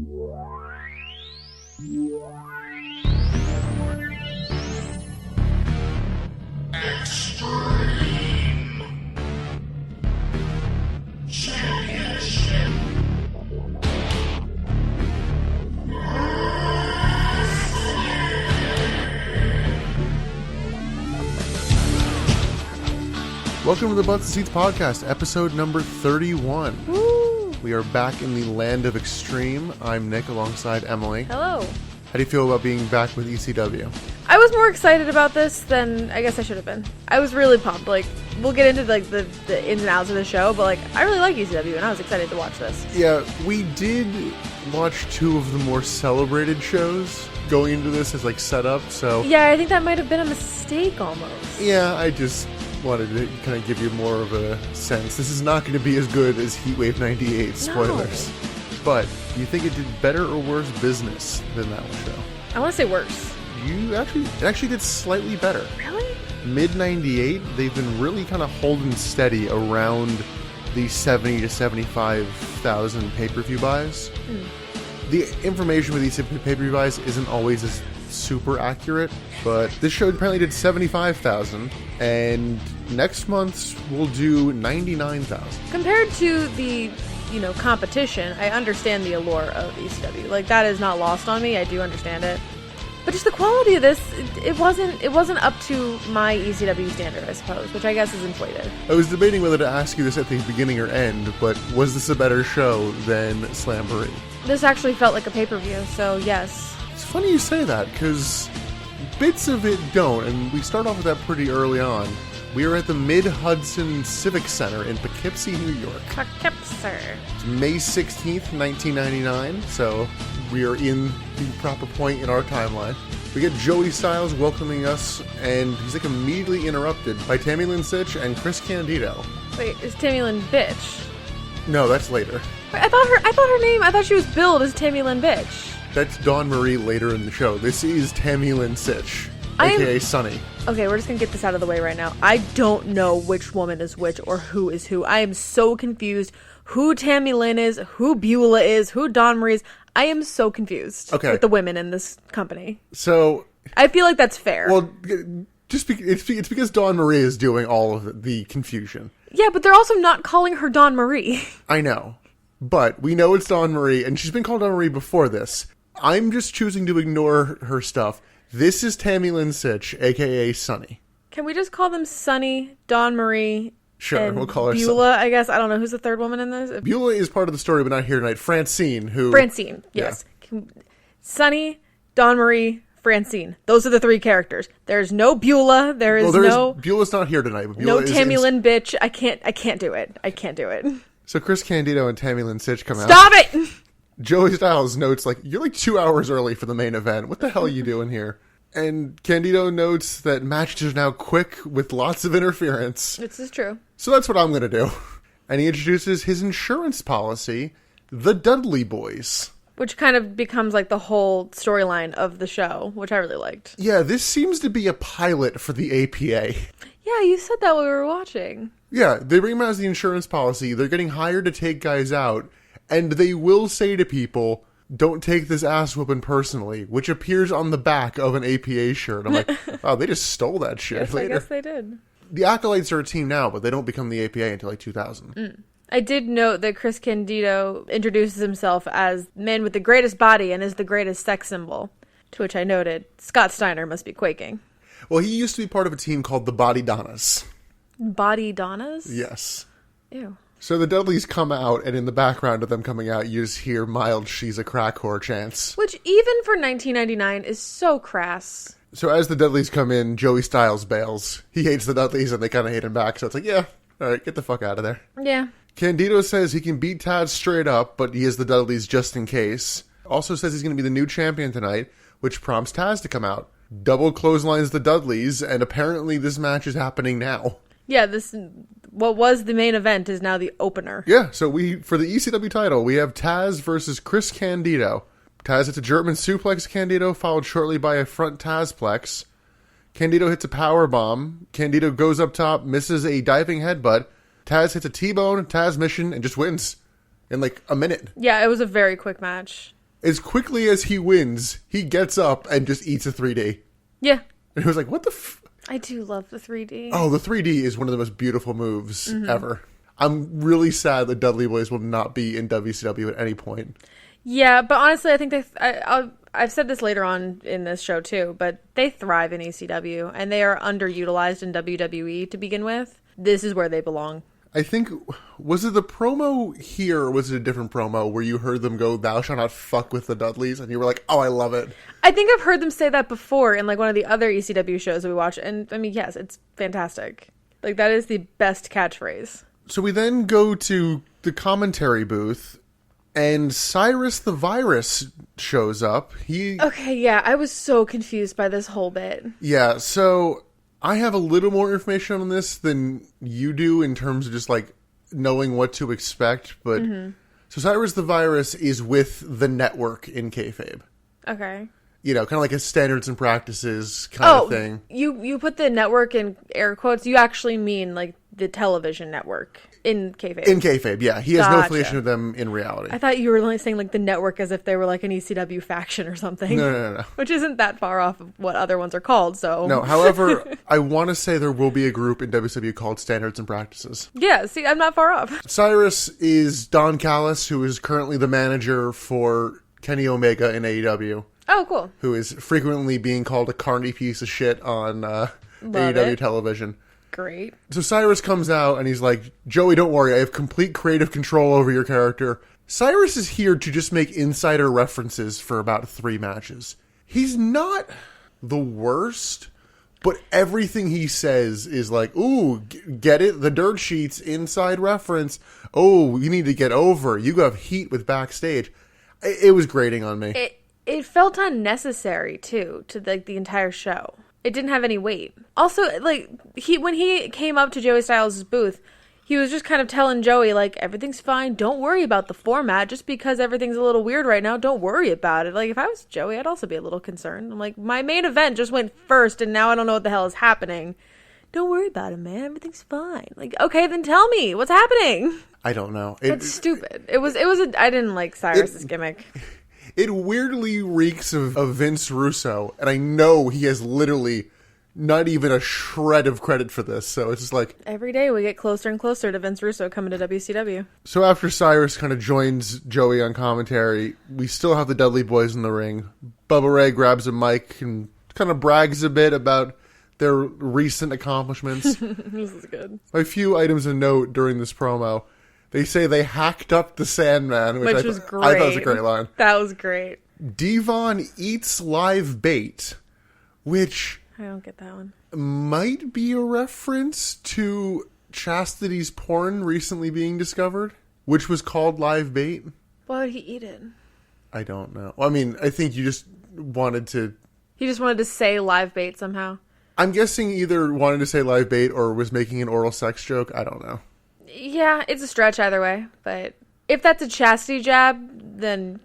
Welcome to the Butts and Seats Podcast, episode number 31. Woo! We are back in the land of extreme. I'm Nick alongside Emily. Hello. How do you feel about being back with ECW? I was more excited about this than I guess I should have been. I was really pumped. Like, we'll get into like the ins and outs of the show, but like I really like ECW and I was excited to watch this. Yeah, we did watch two of the more celebrated shows going into this as like setup, so... Yeah, I think that might have been a mistake almost. Yeah, I just wanted to kind of give you more of a sense. This is not going to be as good as Heatwave 98, spoilers. No. But do you think it did better or worse business than that show? I want to say worse. It actually did slightly better. Really? Mid-98, they've been really kind of holding steady around the 70 to 75,000 pay-per-view buys. The information with these pay-per-view buys isn't always as super accurate, but this show apparently did 75,000, and next month we'll do 99,000. Compared to the, competition, I understand the allure of ECW. Like, that is not lost on me. I do understand it. But just the quality of this, it wasn't up to my ECW standard, I suppose, which I guess is inflated. I was debating whether to ask you this at the beginning or end, but was this a better show than Slamboree? This actually felt like a pay-per-view, so yes. It's funny you say that, because bits of it don't, and we start off with that pretty early on. We are at the Mid-Hudson Civic Center in Poughkeepsie, New York. Poughkeepsie. It's May 16th, 1999, so we are in the proper point in our timeline. We get Joey Styles welcoming us, and he's like immediately interrupted by Tammy Lynn Sitch and Chris Candido. Wait, is Tammy Lynn Bitch? No, that's later. Wait, I thought she was billed as Tammy Lynn Bitch. That's Dawn Marie later in the show. This is Tammy Lynn Sitch, a.k.a. Sunny. Okay, we're just going to get this out of the way right now. I don't know which woman is which or who is who. I am so confused who Tammy Lynn is, who Beulah is, who Dawn Marie is. I am so confused with the women in this company. So... I feel like that's fair. Well, it's because Dawn Marie is doing all of the confusion. Yeah, but they're also not calling her Dawn Marie. I know. But we know it's Dawn Marie, and she's been called Dawn Marie before this. I'm just choosing to ignore her stuff. This is Tammy Lynn Sitch, a.k.a. Sunny. Can we just call them Sunny, Dawn Marie, Sure, we'll call her Beulah, I guess. I don't know. Who's the third woman in this? Beulah is part of the story, but not here tonight. Francine, yes. Yeah. Sunny, Dawn Marie, Francine. Those are the three characters. There's no Beulah. Beulah's not here tonight. But Beulah no Tammy Lynn Bitch. I can't do it. I can't do it. So Chris Candido and Tammy Lynn Sitch come out. Stop it! Joey Styles notes, you're 2 hours early for the main event. What the hell are you doing here? And Candido notes that matches are now quick with lots of interference. This is true. So that's what I'm going to do. And he introduces his insurance policy, the Dudley Boys. Which kind of becomes the whole storyline of the show, which I really liked. Yeah, this seems to be a pilot for the APA. Yeah, you said that when we were watching. Yeah, they bring him out as the insurance policy. They're getting hired to take guys out. And they will say to people, don't take this ass whooping personally, which appears on the back of an APA shirt. I'm like, oh, they just stole that shit yes, later. I guess they did. The Acolytes are a team now, but they don't become the APA until 2000. I did note that Chris Candido introduces himself as the man with the greatest body and is the greatest sex symbol. To which I noted, Scott Steiner must be quaking. Well, he used to be part of a team called the Body Donnas. Body Donnas? Yes. Ew. So the Dudleys come out, and in the background of them coming out, you just hear mild "She's a Crack Whore" chants. Which, even for 1999, is so crass. So as the Dudleys come in, Joey Styles bails. He hates the Dudleys, and they kind of hate him back, so it's yeah, all right, get the fuck out of there. Yeah. Candido says he can beat Taz straight up, but he is the Dudleys just in case. Also says he's going to be the new champion tonight, which prompts Taz to come out. Double clotheslines the Dudleys, and apparently this match is happening now. Yeah, what was the main event is now the opener. Yeah, so for the ECW title, we have Taz versus Chris Candido. Taz hits a German suplex Candido, followed shortly by a front Tazplex. Candido hits a powerbomb. Candido goes up top, misses a diving headbutt. Taz hits a T-bone, Taz mission, and just wins in a minute. Yeah, it was a very quick match. as quickly as he wins, he gets up and just eats a 3D. Yeah. And it was like, what the I do love the 3D. Oh, the 3D is one of the most beautiful moves ever. I'm really sad that Dudley Boys will not be in WCW at any point. Yeah, but honestly, I think I've said this later on in this show too, but they thrive in ECW, and they are underutilized in WWE to begin with. This is where they belong. I think, was it the promo here, or was it a different promo where you heard them go, "Thou shalt not fuck with the Dudleys," and you were like, oh, I love it. I think I've heard them say that before in like one of the other ECW shows that we watch, and I mean, yes, it's fantastic. Like, that is the best catchphrase. So we then go to the commentary booth, and Cyrus the Virus shows up. Okay, yeah, I was so confused by this whole bit. Yeah, so I have a little more information on this than you do in terms of just like knowing what to expect, but so Cyrus the Virus is with the network in kayfabe. Okay. You know, kind of like a standards and practices kind of thing. You put the network in air quotes. You actually mean like the television network in kayfabe. In kayfabe, yeah. He has no Gotcha. affiliation with them in reality. I thought you were only saying like the network as if they were like an ECW faction or something. No. Which isn't that far off of what other ones are called, so. No, however, I want to say there will be a group in WCW called Standards and Practices. Yeah, see, I'm not far off. Cyrus is Don Callis, who is currently the manager for Kenny Omega in AEW. Oh, cool. Who is frequently being called a carny piece of shit on AEW television. Great. So Cyrus comes out and he's like, Joey, don't worry, I have complete creative control over your character. Cyrus is here to just make insider references for about 3 matches. He's not the worst, but everything he says is like, ooh, get it? The dirt sheets, inside reference. Oh, you need to get over. You have heat with backstage. It was grating on me. It felt unnecessary, too, to like the entire show. It didn't have any weight. Also, like, when he came up to Joey Styles' booth, he was just kind of telling Joey, like, everything's fine. Don't worry about the format. Just because everything's a little weird right now, don't worry about it. Like, if I was Joey, I'd also be a little concerned. I'm like, my main event just went first, and now I don't know what the hell is happening. Don't worry about it, man. Everything's fine. Like, okay, then tell me. What's happening? I don't know. It's stupid. I didn't like Cyrus's gimmick. It weirdly reeks of Vince Russo, and I know he has literally not even a shred of credit for this, so it's just like... Every day we get closer and closer to Vince Russo coming to WCW. So after Cyrus kind of joins Joey on commentary, we still have the Dudley Boys in the ring. Buh Buh Ray grabs a mic and kind of brags a bit about their recent accomplishments. This is good. A few items of note during this promo. They say they hacked up the Sandman, which was great. I thought was a great line. That was great. Devon eats live bait, which I don't get that one. Might be a reference to Chastity's porn recently being discovered, which was called live bait. Why would he eat it? I don't know. Well, I mean, I think you just wanted to... He just wanted to say live bait somehow. I'm guessing either wanted to say live bait or was making an oral sex joke. I don't know. Yeah, it's a stretch either way, but if that's a chastity jab, then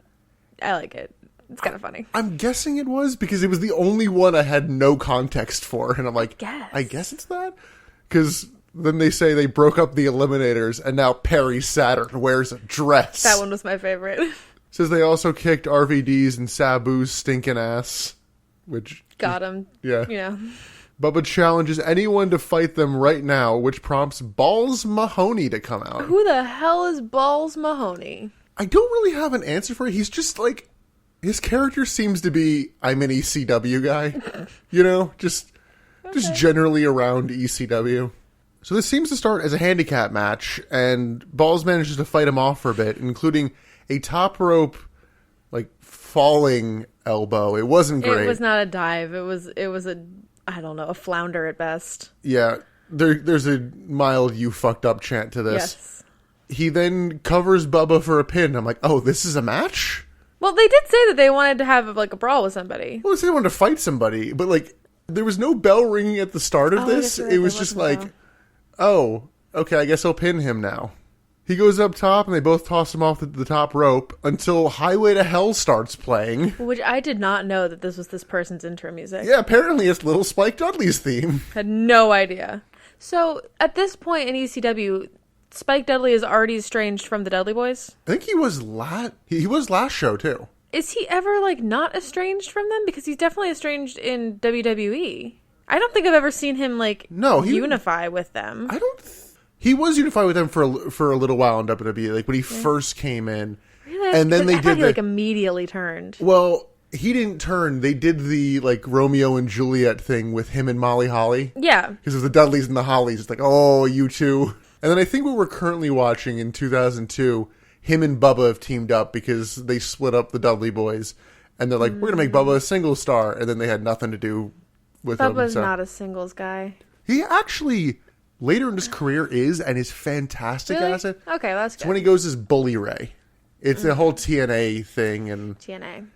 I like it. It's kind of funny. I'm guessing it was because it was the only one I had no context for, and I'm like, I guess it's that? Because then they say they broke up the Eliminators, and now Perry Saturn wears a dress. That one was my favorite. Says they also kicked RVD's and Sabu's stinking ass, which... Got him. Yeah. Yeah. Bubba challenges anyone to fight them right now, which prompts Balls Mahoney to come out. Who the hell is Balls Mahoney? I don't really have an answer for it. He's just like... His character seems to be, I'm an ECW guy. You know? Just generally around ECW. So this seems to start as a handicap match, and Balls manages to fight him off for a bit, including a top rope, like, falling elbow. It wasn't great. It was not a dive. It was a, I don't know, a flounder at best. Yeah. There's a mild you fucked up chant to this. Yes. He then covers Bubba for a pin. I'm like, oh, this is a match? Well, they did say that they wanted to have, like, a brawl with somebody. Well, they said they wanted to fight somebody, but, like, there was no bell ringing at the start of this. Right, it was just like, oh, okay, I guess I'll pin him now. He goes up top, and they both toss him off the top rope until Highway to Hell starts playing. Which I did not know that this was this person's intro music. Yeah, apparently it's Little Spike Dudley's theme. Had no idea. So, at this point in ECW... Spike Dudley is already estranged from the Dudley Boys? I think he was he was last show, too. is he ever, like, not estranged from them? Because he's definitely estranged in WWE. I don't think I've ever seen him, like, unify with them. He was unified with them for a little while in WWE, like, when he first came in. Really? And then he, like, immediately turned. Well, he didn't turn. They did the, like, Romeo and Juliet thing with him and Molly Holly. Yeah. Because it was the Dudleys and the Hollys. It's like, oh, you two. And then I think what we're currently watching in 2002, him and Bubba have teamed up because they split up the Dudley boys. And they're like, we're going to make Bubba a single star. And then they had nothing to do with him. Bubba's not a singles guy. He actually, later in his career, is and is fantastic at it. Okay, that's good. So when he goes as Bully Ray. It's a whole TNA thing. And TNA.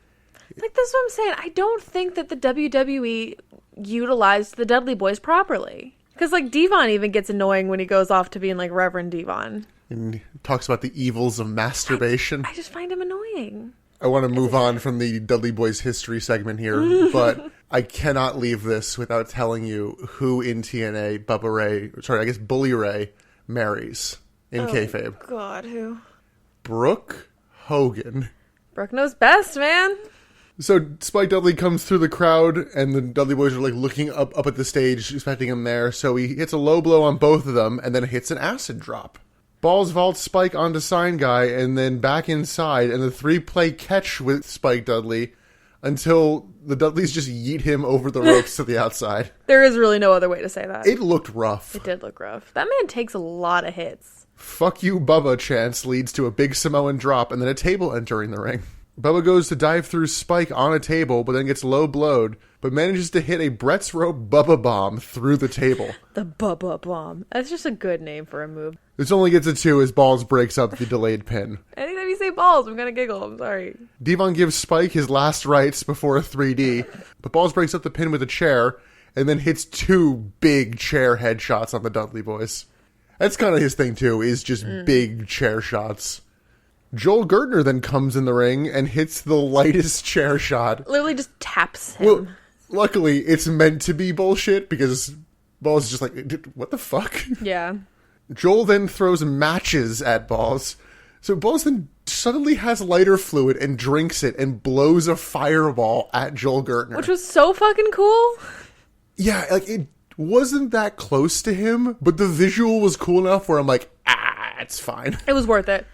Like, that's what I'm saying. I don't think that the WWE utilized the Dudley boys properly. Because, like, Devon even gets annoying when he goes off to being, like, Reverend Devon. And he talks about the evils of masturbation. I just find him annoying. I want to move on from the Dudley Boys history segment here, but I cannot leave this without telling you who in TNA Bully Ray marries in kayfabe. God, who? Brooke Hogan. Brooke knows best, man. So Spike Dudley comes through the crowd, and the Dudley Boys are like looking up at the stage, expecting him there. So he hits a low blow on both of them, and then hits an acid drop. Balls vaults Spike onto Sign Guy, and then back inside, and the three play catch with Spike Dudley until the Dudleys just yeet him over the ropes to the outside. There is really no other way to say that. It looked rough. It did look rough. That man takes a lot of hits. Fuck you, Bubba chance leads to a big Samoan drop, and then a table entering the ring. Bubba goes to dive through Spike on a table, but then gets low blowed, but manages to hit a Brett's Rope Bubba Bomb through the table. The Bubba Bomb. That's just a good name for a move. This only gets a 2 as Balls breaks up the delayed pin. Anytime you say Balls, I'm gonna giggle. I'm sorry. Devon gives Spike his last rites before a 3D, but Balls breaks up the pin with a chair, and then hits 2 big chair headshots on the Dudley Boys. That's kind of his thing, too, is just big chair shots. Joel Gertner then comes in the ring and hits the lightest chair shot. Literally just taps him. Well, luckily, it's meant to be bullshit because Balls is just like, what the fuck? Yeah. Joel then throws matches at Balls. So Balls then suddenly has lighter fluid and drinks it and blows a fireball at Joel Gertner. Which was so fucking cool. Yeah, like, it wasn't that close to him, but the visual was cool enough where I'm like, it's fine. It was worth it.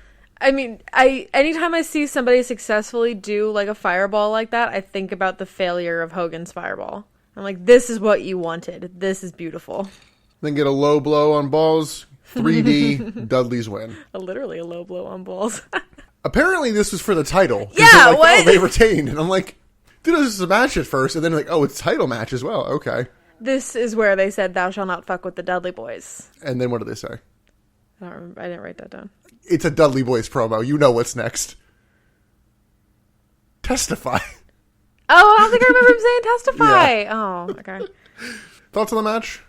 I mean, anytime I see somebody successfully do, like, a fireball like that, I think about the failure of Hogan's fireball. I'm like, this is what you wanted. This is beautiful. Then get a low blow on Balls. 3D, Dudley's win. Literally a low blow on Balls. Apparently this was for the title. Yeah, like, what? Oh, they retained. And I'm like, dude, this is a match at first. And then like, oh, it's a title match as well. Okay. This is where they said, thou shalt not fuck with the Dudley Boys. And then what did they say? I don't remember. I didn't write that down. It's a Dudley Boys promo. You know what's next. Testify. Oh, I don't think I remember him saying testify. Yeah. Oh, okay. Thoughts on the match?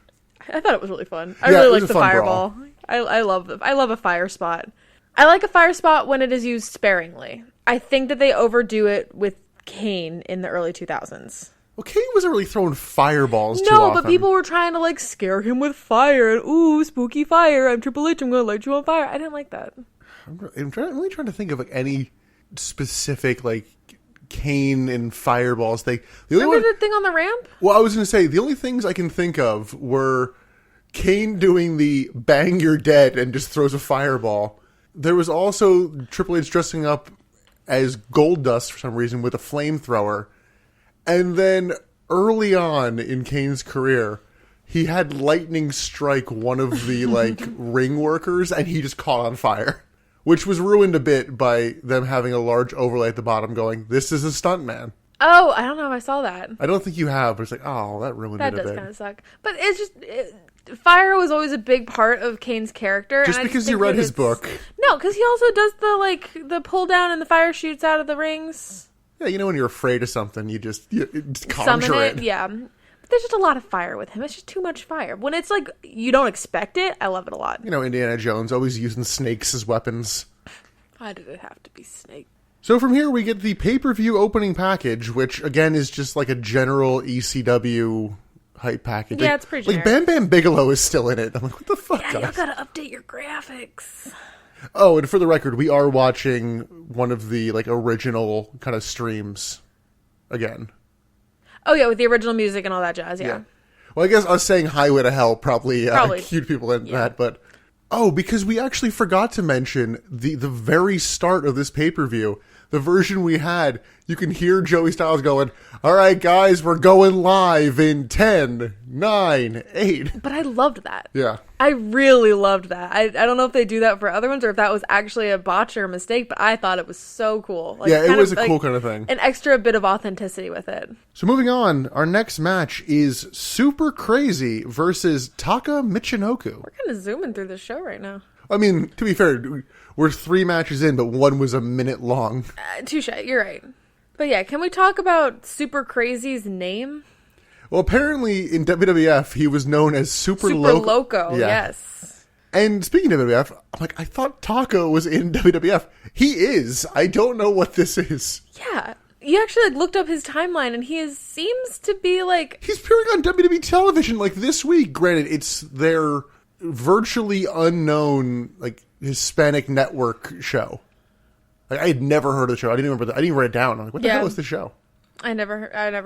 I thought it was really fun. I really liked the fireball. I love a fire spot. I like a fire spot when it is used sparingly. I think that they overdo it with Kane in the early 2000s. Well, Kane wasn't really throwing fireballs too often. No, but people were trying to, like, scare him with fire. And, ooh, spooky fire. I'm Triple H. I'm going to light you on fire. I didn't like that. I'm really trying to think of, like, any specific, like, Kane and fireballs thing. Remember the thing on the ramp? Well, I was going to say, the only things I can think of were Kane doing the bang, you're dead, and just throws a fireball. There was also Triple H dressing up as Goldust for some reason with a flamethrower. And then early on in Kane's career, he had lightning strike one of the, like, ring workers, and he just caught on fire. Which was ruined a bit by them having a large overlay at the bottom going, this is a stuntman. Oh, I don't know if I saw that. I don't think you have, but it's like, oh, that ruined it a bit. That does kind of suck. But it's just... fire was always a big part of Kane's character. Just because you read his book. No, because he also does the pull down and the fire shoots out of the rings. Yeah, you know when you're afraid of something, you just conjure it. Yeah. But there's just a lot of fire with him. It's just too much fire. When it's like, you don't expect it, I love it a lot. You know, Indiana Jones always using snakes as weapons. Why did it have to be snake? So from here, we get the pay-per-view opening package, which, again, is just like a general ECW hype package. Yeah, like, it's pretty like generic. Bam Bam Bigelow is still in it. I'm like, what the fuck, Yeah, guys? you gotta update your graphics. Oh, and for the record, we are watching one of the like original kind of streams again. Oh yeah, with the original music and all that jazz. Yeah. Well, I guess us saying Highway to Hell probably cued people in that, but because we actually forgot to mention the very start of this pay-per-view, the version we had, you can hear Joey Styles going, "All right, guys, we're going live in 10, 9, 8." But I loved that. Yeah. I really loved that. I don't know if they do that for other ones or if that was actually a botch or a mistake, but I thought it was so cool. Like, yeah, it was a cool kind of thing. An extra bit of authenticity with it. So moving on, our next match is Super Crazy versus Taka Michinoku. We're kind of zooming through the show right now. I mean, to be fair, we're 3 matches in, but one was a minute long. Touche, you're right. But yeah, can we talk about Super Crazy's name? Well, apparently in WWF, he was known as Super Loco, yeah. Yes. And speaking of WWF, I'm like, I thought Taco was in WWF. He is. I don't know what this is. Yeah. You actually looked up his timeline, and he seems to be like... He's appearing on WWE television like this week. Granted, it's their virtually unknown like Hispanic network show. Like, I had never heard of the show. I didn't remember. I didn't write it down. I'm like, what the hell is the show? I never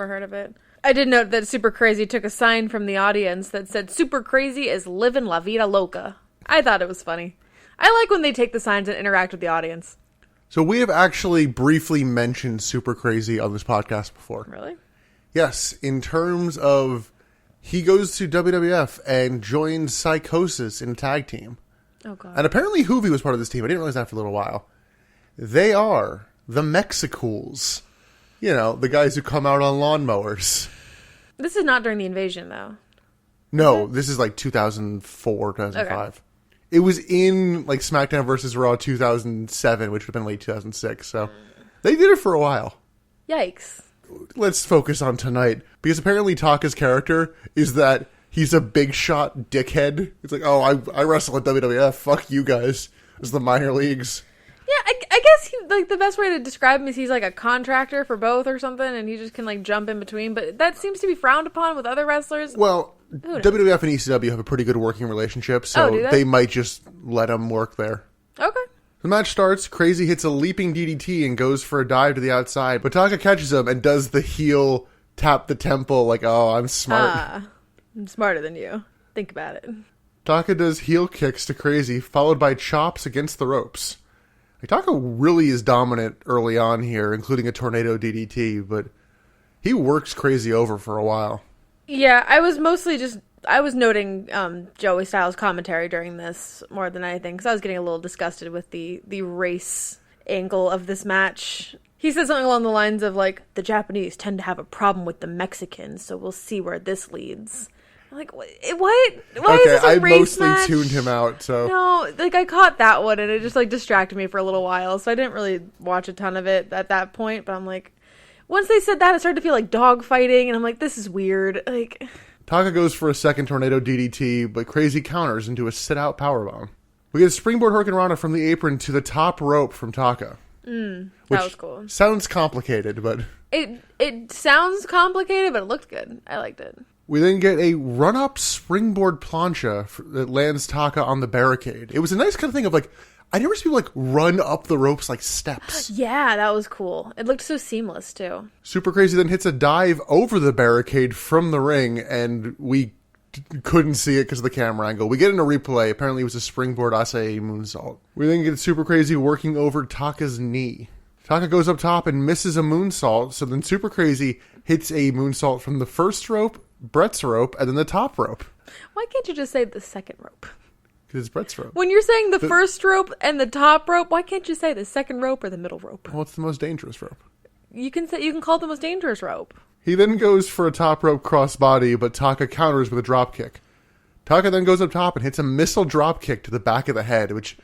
heard of it. I did note that Super Crazy took a sign from the audience that said "Super Crazy is living la vida loca." I thought it was funny. I like when they take the signs and interact with the audience. So we have actually briefly mentioned Super Crazy on this podcast before. Really? Yes, in terms of he goes to WWF and joins Psychosis in a tag team. Oh, God. And apparently Hoovy was part of this team. I didn't realize that for a little while. They are the Mexicools. You know, the guys who come out on lawnmowers. This is not during the invasion, though. No, this is like 2004, 2005. Okay. It was in like SmackDown vs. Raw 2007, which would have been late 2006. So they did it for a while. Yikes. Let's focus on tonight. Because apparently Taka's character is that he's a big shot dickhead. It's like, oh, I wrestle at WWF. Fuck you guys. It's the minor leagues. Yeah, I guess the best way to describe him is he's like a contractor for both or something, and he just can like jump in between. But that seems to be frowned upon with other wrestlers. Well, WWF and ECW have a pretty good working relationship, so they might just let him work there. Okay. The match starts. Crazy hits a leaping DDT and goes for a dive to the outside, but Taka catches him and does the heel tap the temple like, oh, I'm smart. I'm smarter than you. Think about it. Taka does heel kicks to Crazy, followed by chops against the ropes. Taka really is dominant early on here, including a tornado DDT, but he works Crazy over for a while. Yeah, I was noting Joey Styles' commentary during this more than anything, because I was getting a little disgusted with the race angle of this match. He said something along the lines of, like, the Japanese tend to have a problem with the Mexicans, so we'll see where this leads. I'm like, what? Why is this a race match? I mostly tuned him out, so... No, like, I caught that one, and it just, like, distracted me for a little while, so I didn't really watch a ton of it at that point, but I'm like... Once they said that, it started to feel like dog fighting, and I'm like, this is weird. Like, Taka goes for a second tornado DDT, but Crazy counters into a sit-out powerbomb. We get a springboard hurricanrana from the apron to the top rope from Taka. That was cool. Sounds complicated, but... It sounds complicated, but it looked good. I liked it. We then get a run-up springboard plancha that lands Taka on the barricade. It was a nice kind of thing of like, I never see people like run up the ropes like steps. Yeah, that was cool. It looked so seamless too. Super Crazy then hits a dive over the barricade from the ring, and we couldn't see it because of the camera angle. We get in a replay. Apparently it was a springboard Asai moonsault. We then get Super Crazy working over Taka's knee. Taka goes up top and misses a moonsault, so then Super Crazy hits a moonsault from the first rope, Brett's rope, and then the top rope. Why can't you just say the second rope? Because it's Brett's rope. When you're saying the first rope and the top rope, why can't you say the second rope or the middle rope? Well, it's the most dangerous rope. You can call it the most dangerous rope. He then goes for a top rope crossbody, but Taka counters with a drop kick. Taka then goes up top and hits a missile drop kick to the back of the head, which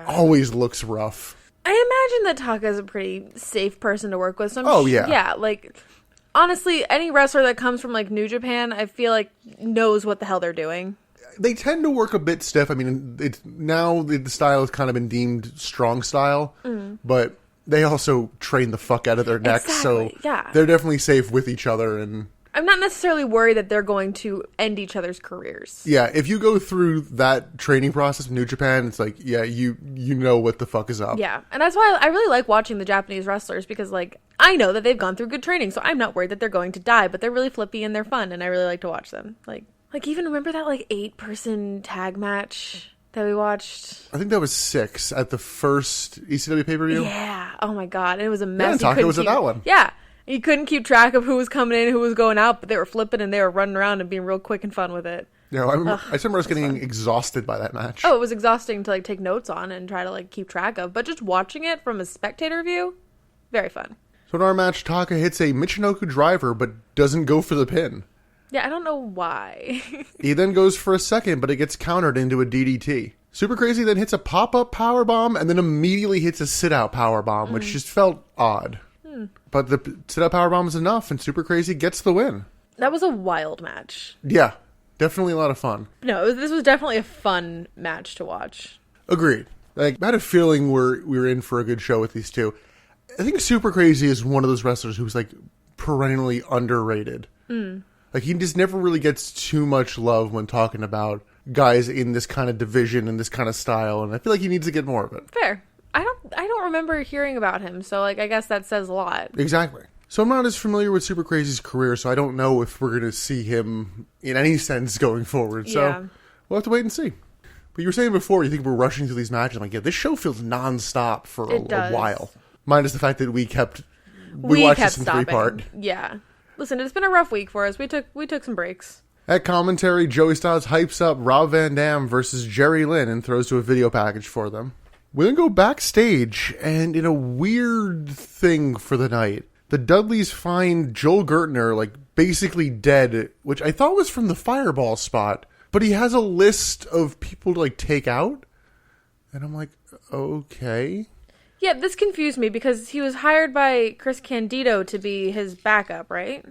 always looks rough. I imagine that Taka is a pretty safe person to work with. So yeah, like... Honestly, any wrestler that comes from, like, New Japan, I feel like knows what the hell they're doing. They tend to work a bit stiff. I mean, the style has kind of been deemed strong style, but they also train the fuck out of their necks, so they're definitely safe with each other. And I'm not necessarily worried that they're going to end each other's careers. Yeah, if you go through that training process in New Japan, it's like, yeah, you know what the fuck is up. Yeah, and that's why I really like watching the Japanese wrestlers, because, like, I know that they've gone through good training, so I'm not worried that they're going to die, but they're really flippy and they're fun, and I really like to watch them. Like even remember that, like, 8-person tag match that we watched? I think that was 6 at the first ECW pay-per-view. Yeah. Oh, my God. And it was a mess. Yeah, Taka was at that one. Yeah. You couldn't keep track of who was coming in, who was going out, but they were flipping and they were running around and being real quick and fun with it. Yeah, I remember I was getting exhausted by that match. Oh, it was exhausting to, like, take notes on and try to, like, keep track of. But just watching it from a spectator view, very fun. So in our match, Taka hits a Michinoku driver, but doesn't go for the pin. Yeah, I don't know why. He then goes for a second, but it gets countered into a DDT. Super Crazy then hits a pop-up powerbomb and then immediately hits a sit-out powerbomb, which just felt odd. But the sit-out powerbomb is enough, and Super Crazy gets the win. That was a wild match. Yeah, definitely a lot of fun. No, this was definitely a fun match to watch. Agreed. Like, I had a feeling we were in for a good show with these two. I think Super Crazy is one of those wrestlers who's, like, perennially underrated. Like, he just never really gets too much love when talking about guys in this kind of division and this kind of style, and I feel like he needs to get more of it. Fair. I don't remember hearing about him, so, like, I guess that says a lot. Exactly. So I'm not as familiar with Super Crazy's career, so I don't know if we're going to see him in any sense going forward. So Yeah. we'll have to wait and see. But you were saying before, you think we're rushing through these matches. I'm like, yeah, this show feels nonstop for a while. Minus the fact that we watched this in stopping. 3-part. Yeah. Listen, it's been a rough week for us. We took some breaks. At commentary, Joey Styles hypes up Rob Van Dam versus Jerry Lynn and throws to a video package for them. We then go backstage, and in a weird thing for the night, the Dudleys find Joel Gertner, like, basically dead, which I thought was from the Fireball spot, but he has a list of people to, like, take out, and I'm like, okay. Yeah, this confused me because he was hired by Chris Candido to be his backup, right?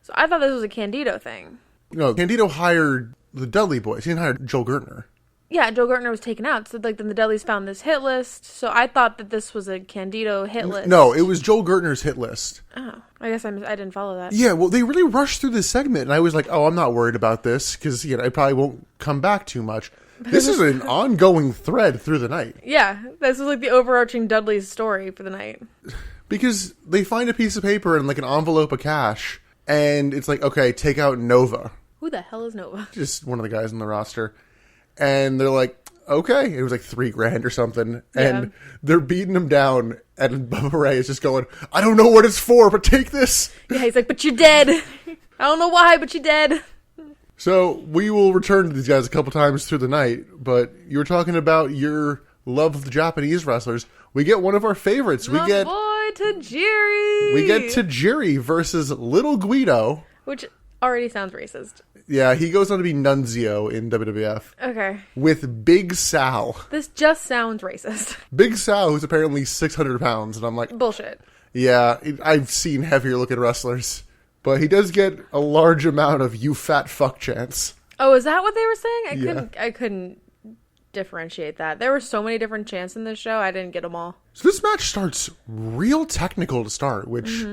So I thought this was a Candido thing. No, Candido hired the Dudley boys. He didn't hire Joel Gertner. Yeah, Joel Gertner was taken out. So, like, then the Dudleys found this hit list. So I thought that this was a Candido hit list. No, it was Joel Gertner's hit list. Oh, I guess I didn't follow that. Yeah, well, they really rushed through this segment, and I was like, oh, I'm not worried about this, because, I probably won't come back too much. This is an ongoing thread through the night. Yeah, this was, like, the overarching Dudley's story for the night. Because they find a piece of paper and, like, an envelope of cash, and it's like, okay, take out Nova. Who the hell is Nova? Just one of the guys on the roster. And they're like, okay. It was like $3,000 or something. And they're beating him down. And Buh Buh Ray is just going, I don't know what it's for, but take this. Yeah, he's like, but you're dead. I don't know why, but you're dead. So we will return to these guys a couple times through the night. But you were talking about your love of the Japanese wrestlers. We get one of our favorites. My boy Tajiri. We get Tajiri versus Little Guido. Which already sounds racist. Yeah, he goes on to be Nunzio in WWF. Okay. With Big Sal. This just sounds racist. Big Sal, who's apparently 600 pounds. And I'm like... Bullshit. Yeah, I've seen heavier looking wrestlers. But he does get a large amount of you fat fuck chants. Oh, is that what they were saying? I couldn't differentiate that. There were so many different chants in this show, I didn't get them all. So this match starts real technical to start, which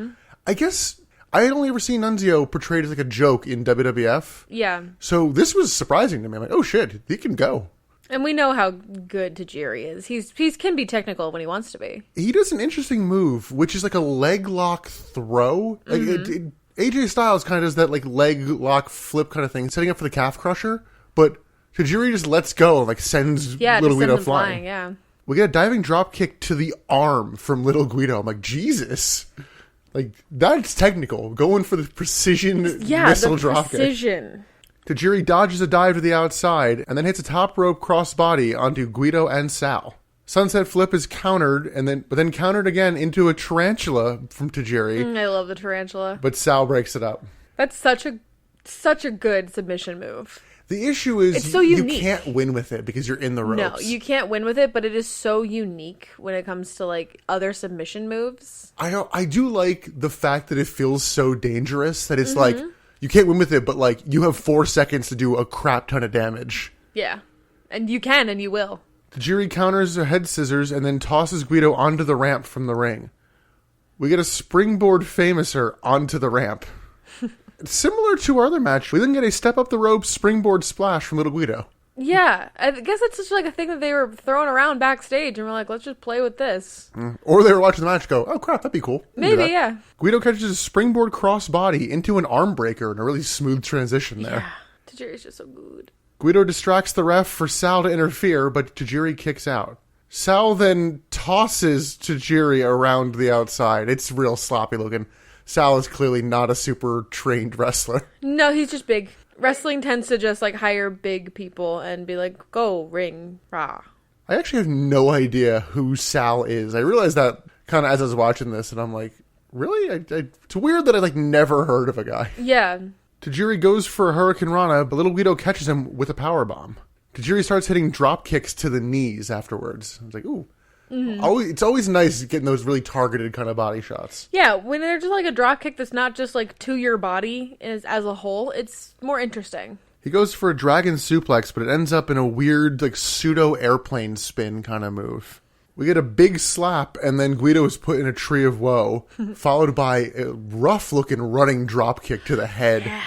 I guess... I had only ever seen Nunzio portrayed as like a joke in WWF. Yeah. So this was surprising to me. I'm like, oh shit, he can go. And we know how good Tajiri is. He can be technical when he wants to be. He does an interesting move, which is like a leg lock throw. Like AJ Styles kind of does that like leg lock flip kind of thing, setting up for the calf crusher. But Tajiri just lets go and like sends Little Guido flying. Yeah. We get a diving drop kick to the arm from Little Guido. I'm like, Jesus. Like, that's technical. Going for the precision missile drop kick. Precision. Tajiri dodges a dive to the outside and then hits a top rope crossbody onto Guido and Sal. Sunset Flip is countered, but then countered again into a tarantula from Tajiri. I love the tarantula. But Sal breaks it up. That's such a good submission move. The issue is it's so you unique. Can't win with it because you're in the ropes. No, you can't win with it, but it is so unique when it comes to like other submission moves. I do like the fact that it feels so dangerous that it's like you can't win with it, but like you have 4 seconds to do a crap ton of damage. Yeah, and you can and you will. Tajiri counters a head scissors and then tosses Guido onto the ramp from the ring. We get a springboard famouser onto the ramp. Similar to our other match, we then get a step up the rope springboard splash from Little Guido. Yeah, I guess it's just like a thing that they were throwing around backstage, and we're like, let's just play with this. Or they were watching the match and go, oh crap, that'd be cool. Maybe, yeah. Guido catches a springboard crossbody into an arm breaker in a really smooth transition there. Yeah, Tajiri's just so good. Guido distracts the ref for Sal to interfere, but Tajiri kicks out. Sal then tosses Tajiri around the outside. It's real sloppy looking. Sal is clearly not a super trained wrestler. No, he's just big. Wrestling tends to just, like, hire big people and be like, go, ring, rah. I actually have no idea who Sal is. I realized that kind of as I was watching this, and I'm like, really? It's weird that I, like, never heard of a guy. Yeah. Tajiri goes for a Hurricane Rana, but Little Guido catches him with a powerbomb. Tajiri starts hitting drop kicks to the knees afterwards. I was like, ooh. Mm-hmm. It's always nice getting those really targeted kind of body shots. Yeah, when they're just like a drop kick that's not just like to your body as a whole, it's more interesting. He goes for a dragon suplex, but it ends up in a weird like pseudo airplane spin kind of move. We get a big slap, and then Guido is put in a tree of woe, followed by a rough looking running drop kick to the head. Yeah.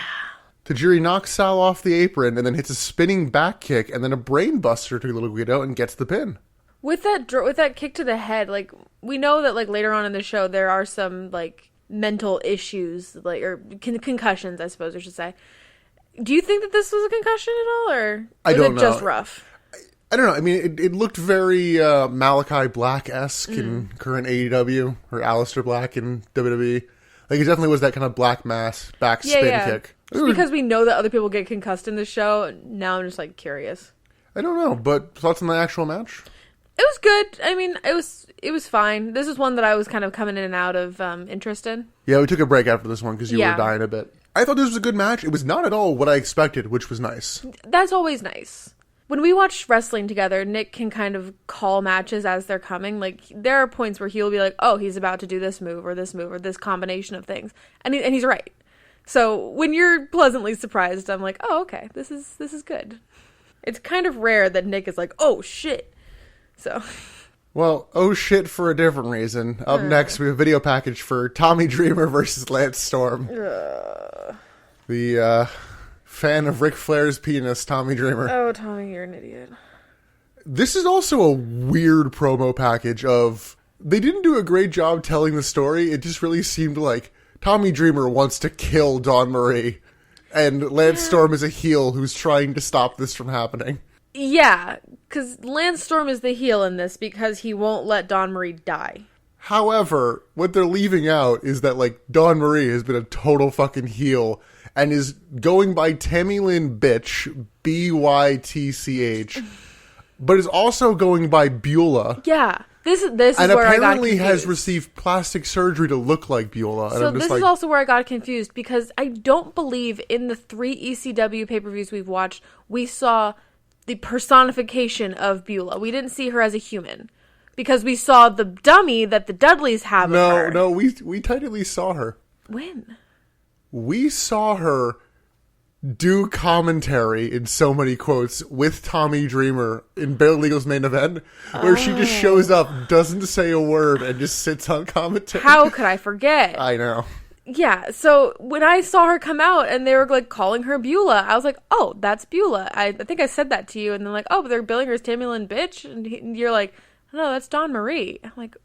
Tajiri knocks Sal off the apron and then hits a spinning back kick and then a brain buster to Little Guido and gets the pin. With that kick to the head, like, we know that, like, later on in the show, there are some, like, mental issues, like, or concussions, I suppose I should say. Do you think that this was a concussion at all, or was it just rough? I don't know. I mean, it looked very Malachi Black-esque in current AEW, or Aleister Black in WWE. Like, it definitely was that kind of black mass back spin kick. Just because we know that other people get concussed in the show, now I'm just, like, curious. I don't know, but thoughts on the actual match? It was good. I mean, it was fine. This is one that I was kind of coming in and out of interest in. Yeah, we took a break after this one because you were dying a bit. I thought this was a good match. It was not at all what I expected, which was nice. That's always nice. When we watch wrestling together, Nick can kind of call matches as they're coming. Like, there are points where he'll be like, oh, he's about to do this move or this combination of things. And he's right. So when you're pleasantly surprised, I'm like, oh, okay, this is good. It's kind of rare that Nick is like, oh, shit. So, well, oh shit for a different reason. Up next, we have a video package for Tommy Dreamer versus Lance Storm. The fan of Ric Flair's penis, Tommy Dreamer. Oh, Tommy, you're an idiot. This is also a weird promo package of... They didn't do a great job telling the story. It just really seemed like Tommy Dreamer wants to kill Dawn Marie, and Lance Storm is a heel who's trying to stop this from happening. Yeah, because Lance Storm is the heel in this because he won't let Dawn Marie die. However, what they're leaving out is that, like, Dawn Marie has been a total fucking heel and is going by Tammy Lynn Bitch, B-Y-T-C-H, but is also going by Beulah. Yeah, this is where I got confused. And apparently has received plastic surgery to look like Beulah. So this is also where I got confused because I don't believe in the 3 ECW pay-per-views we've watched, we saw the personification of Beulah. We didn't see her as a human because we saw the dummy that the Dudleys have of her. No, we technically saw her. When? We saw her do commentary, in so many quotes, with Tommy Dreamer in Bare Legal's main event, where she just shows up, doesn't say a word, and just sits on commentary. How could I forget? I know. Yeah, so when I saw her come out and they were like calling her Beulah, I was like, oh, that's Beulah. I think I said that to you, and they're like, oh, but they're billing her as Tammy Lynn Bitch, and you're like, no, that's Dawn Marie. I'm like,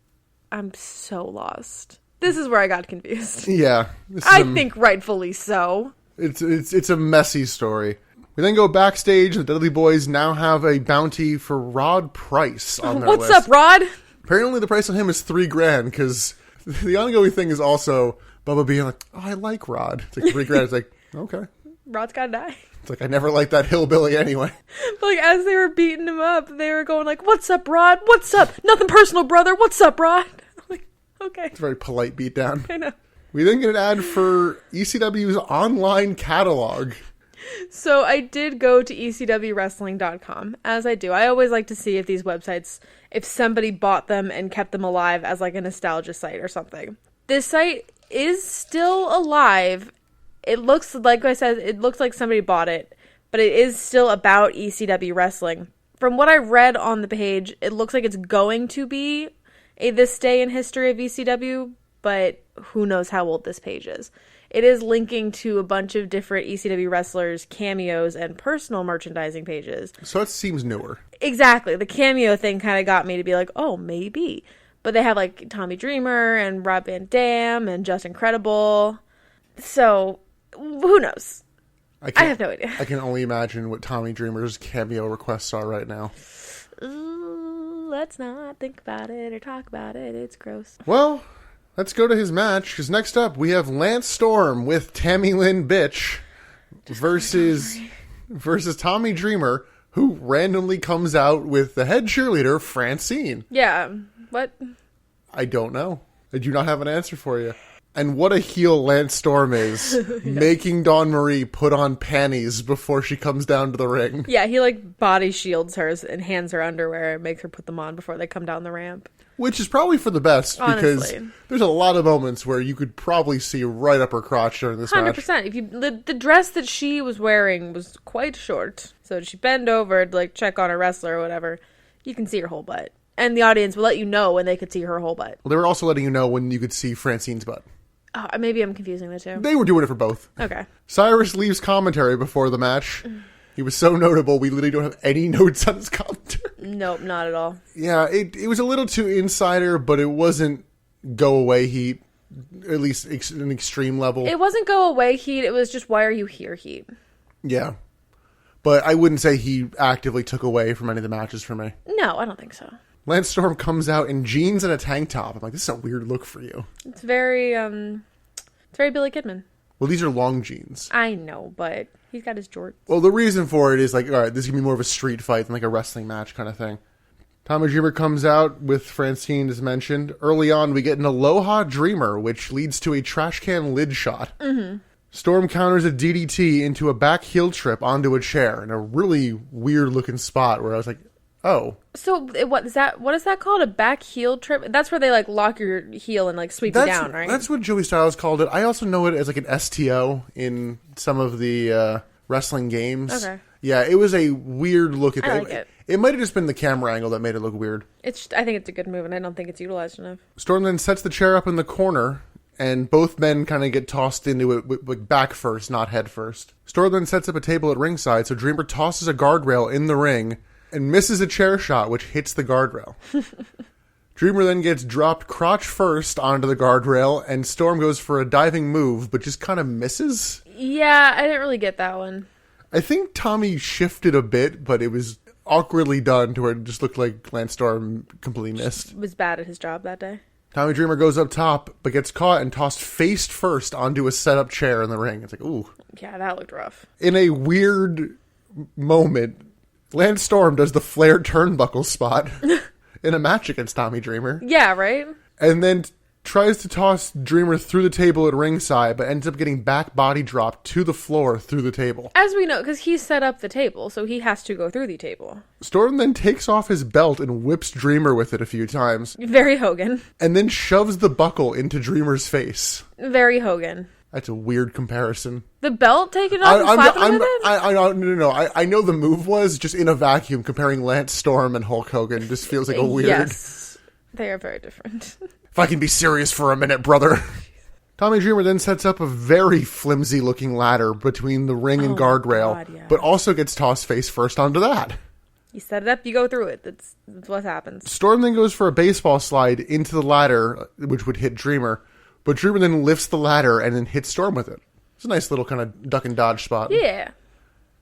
I'm so lost. This is where I got confused. Yeah. I think rightfully so. It's a messy story. We then go backstage. The Dudley Boys now have a bounty for Rod Price on their list. What's up, Rod? Apparently the price on him is $3,000 because the ongoing thing is also Bubba being like, oh, I like Rod. It's like $3,000. It's like, okay. Rod's gotta die. It's like, I never liked that hillbilly anyway. But like, as they were beating him up, they were going like, what's up, Rod? What's up? Nothing personal, brother. What's up, Rod? I'm like, okay. It's a very polite beatdown. I know. We then get an ad for ECW's online catalog. So I did go to ECWWrestling.com, as I do. I always like to see if these websites, if somebody bought them and kept them alive as like a nostalgia site or something. This site is still alive. It looks, like I said, it looks like somebody bought it, but it is still about ECW wrestling. From what I read on the page, it looks like it's going to be a this day in history of ECW, but who knows how old this page is. It is linking to a bunch of different ECW wrestlers' cameos and personal merchandising pages. So it seems newer. Exactly. The cameo thing kind of got me to be like, oh, maybe. But they have like Tommy Dreamer and Rob Van Dam and Just Incredible. So who knows? I have no idea. I can only imagine what Tommy Dreamer's cameo requests are right now. Ooh, let's not think about it or talk about it. It's gross. Well, let's go to his match, because next up we have Lance Storm with Tammy Lynn Bitch versus Tommy Dreamer, who randomly comes out with the head cheerleader, Francine. Yeah. What? I don't know. I do not have an answer for you. And what a heel Lance Storm is, making Dawn Marie put on panties before she comes down to the ring. Yeah, he like body shields her and hands her underwear and makes her put them on before they come down the ramp. Which is probably for the best, because Honestly. there's a lot of moments where you could probably see right up her crotch during this 100%. match. If you the dress that she was wearing was quite short, so she bend over to like check on a wrestler or whatever, you can see her whole butt. And the audience will let you know when they could see her whole butt. Well, they were also letting you know when you could see Francine's butt. Oh, maybe I'm confusing the two. They were doing it for both. Okay. Cyrus leaves commentary before the match. He was so notable, we literally don't have any notes on his commentary. Nope, not at all. Yeah, it was a little too insider, but it wasn't go away heat, at least an extreme level. It wasn't go away heat, it was just why are you here heat. Yeah. But I wouldn't say he actively took away from any of the matches for me. No, I don't think so. Lance Storm comes out in jeans and a tank top. I'm like, this is a weird look for you. It's very Billy Kidman. Well, these are long jeans. I know, but he's got his jorts. Well, the reason for it is like, all right, this is going to be more of a street fight than like a wrestling match kind of thing. Tommy Dreamer comes out with Francine, as mentioned. Early on, we get an Aloha Dreamer, which leads to a trash can lid shot. Mm-hmm. Storm counters a DDT into a back heel trip onto a chair in a really weird-looking spot where I was like, oh. So what is that called? A back heel trip? That's where they like lock your heel and like sweep you down, right? That's what Joey Styles called it. I also know it as like an STO in some of the wrestling games. Okay. Yeah, it was a weird look at I like it. It might have just been the camera angle that made it look weird. I think it's a good move, and I don't think it's utilized enough. Storm then sets the chair up in the corner, and both men kind of get tossed into it with back first, not head first. Storm then sets up a table at ringside, so Dreamer tosses a guardrail in the ring and misses a chair shot, which hits the guardrail. Dreamer then gets dropped crotch first onto the guardrail, and Storm goes for a diving move, but just kind of misses. Yeah, I didn't really get that one. I think Tommy shifted a bit, but it was awkwardly done to where it just looked like Lance Storm completely missed. Was bad at his job that day. Tommy Dreamer goes up top, but gets caught and tossed face first onto a set-up chair in the ring. It's like, ooh. Yeah, that looked rough. In a weird moment, Lance Storm does the Flair turnbuckle spot in a match against Tommy Dreamer. Yeah, right? And then tries to toss Dreamer through the table at ringside, but ends up getting back body dropped to the floor through the table. As we know, because he set up the table, so he has to go through the table. Storm then takes off his belt and whips Dreamer with it a few times. Very Hogan. And then shoves the buckle into Dreamer's face. Very Hogan. That's a weird comparison. The belt taken off and slapping him with it? No. I know the move was just in a vacuum. Comparing Lance Storm and Hulk Hogan just feels like a weird. Yes, they are very different. If I can be serious for a minute, brother. Tommy Dreamer then sets up a very flimsy-looking ladder between the ring and guardrail, God, yeah. but also gets tossed face first onto that. You set it up, you go through it. That's what happens. Storm then goes for a baseball slide into the ladder, which would hit Dreamer, but Dreamer then lifts the ladder and then hits Storm with it. It's a nice little kind of duck and dodge spot. Yeah.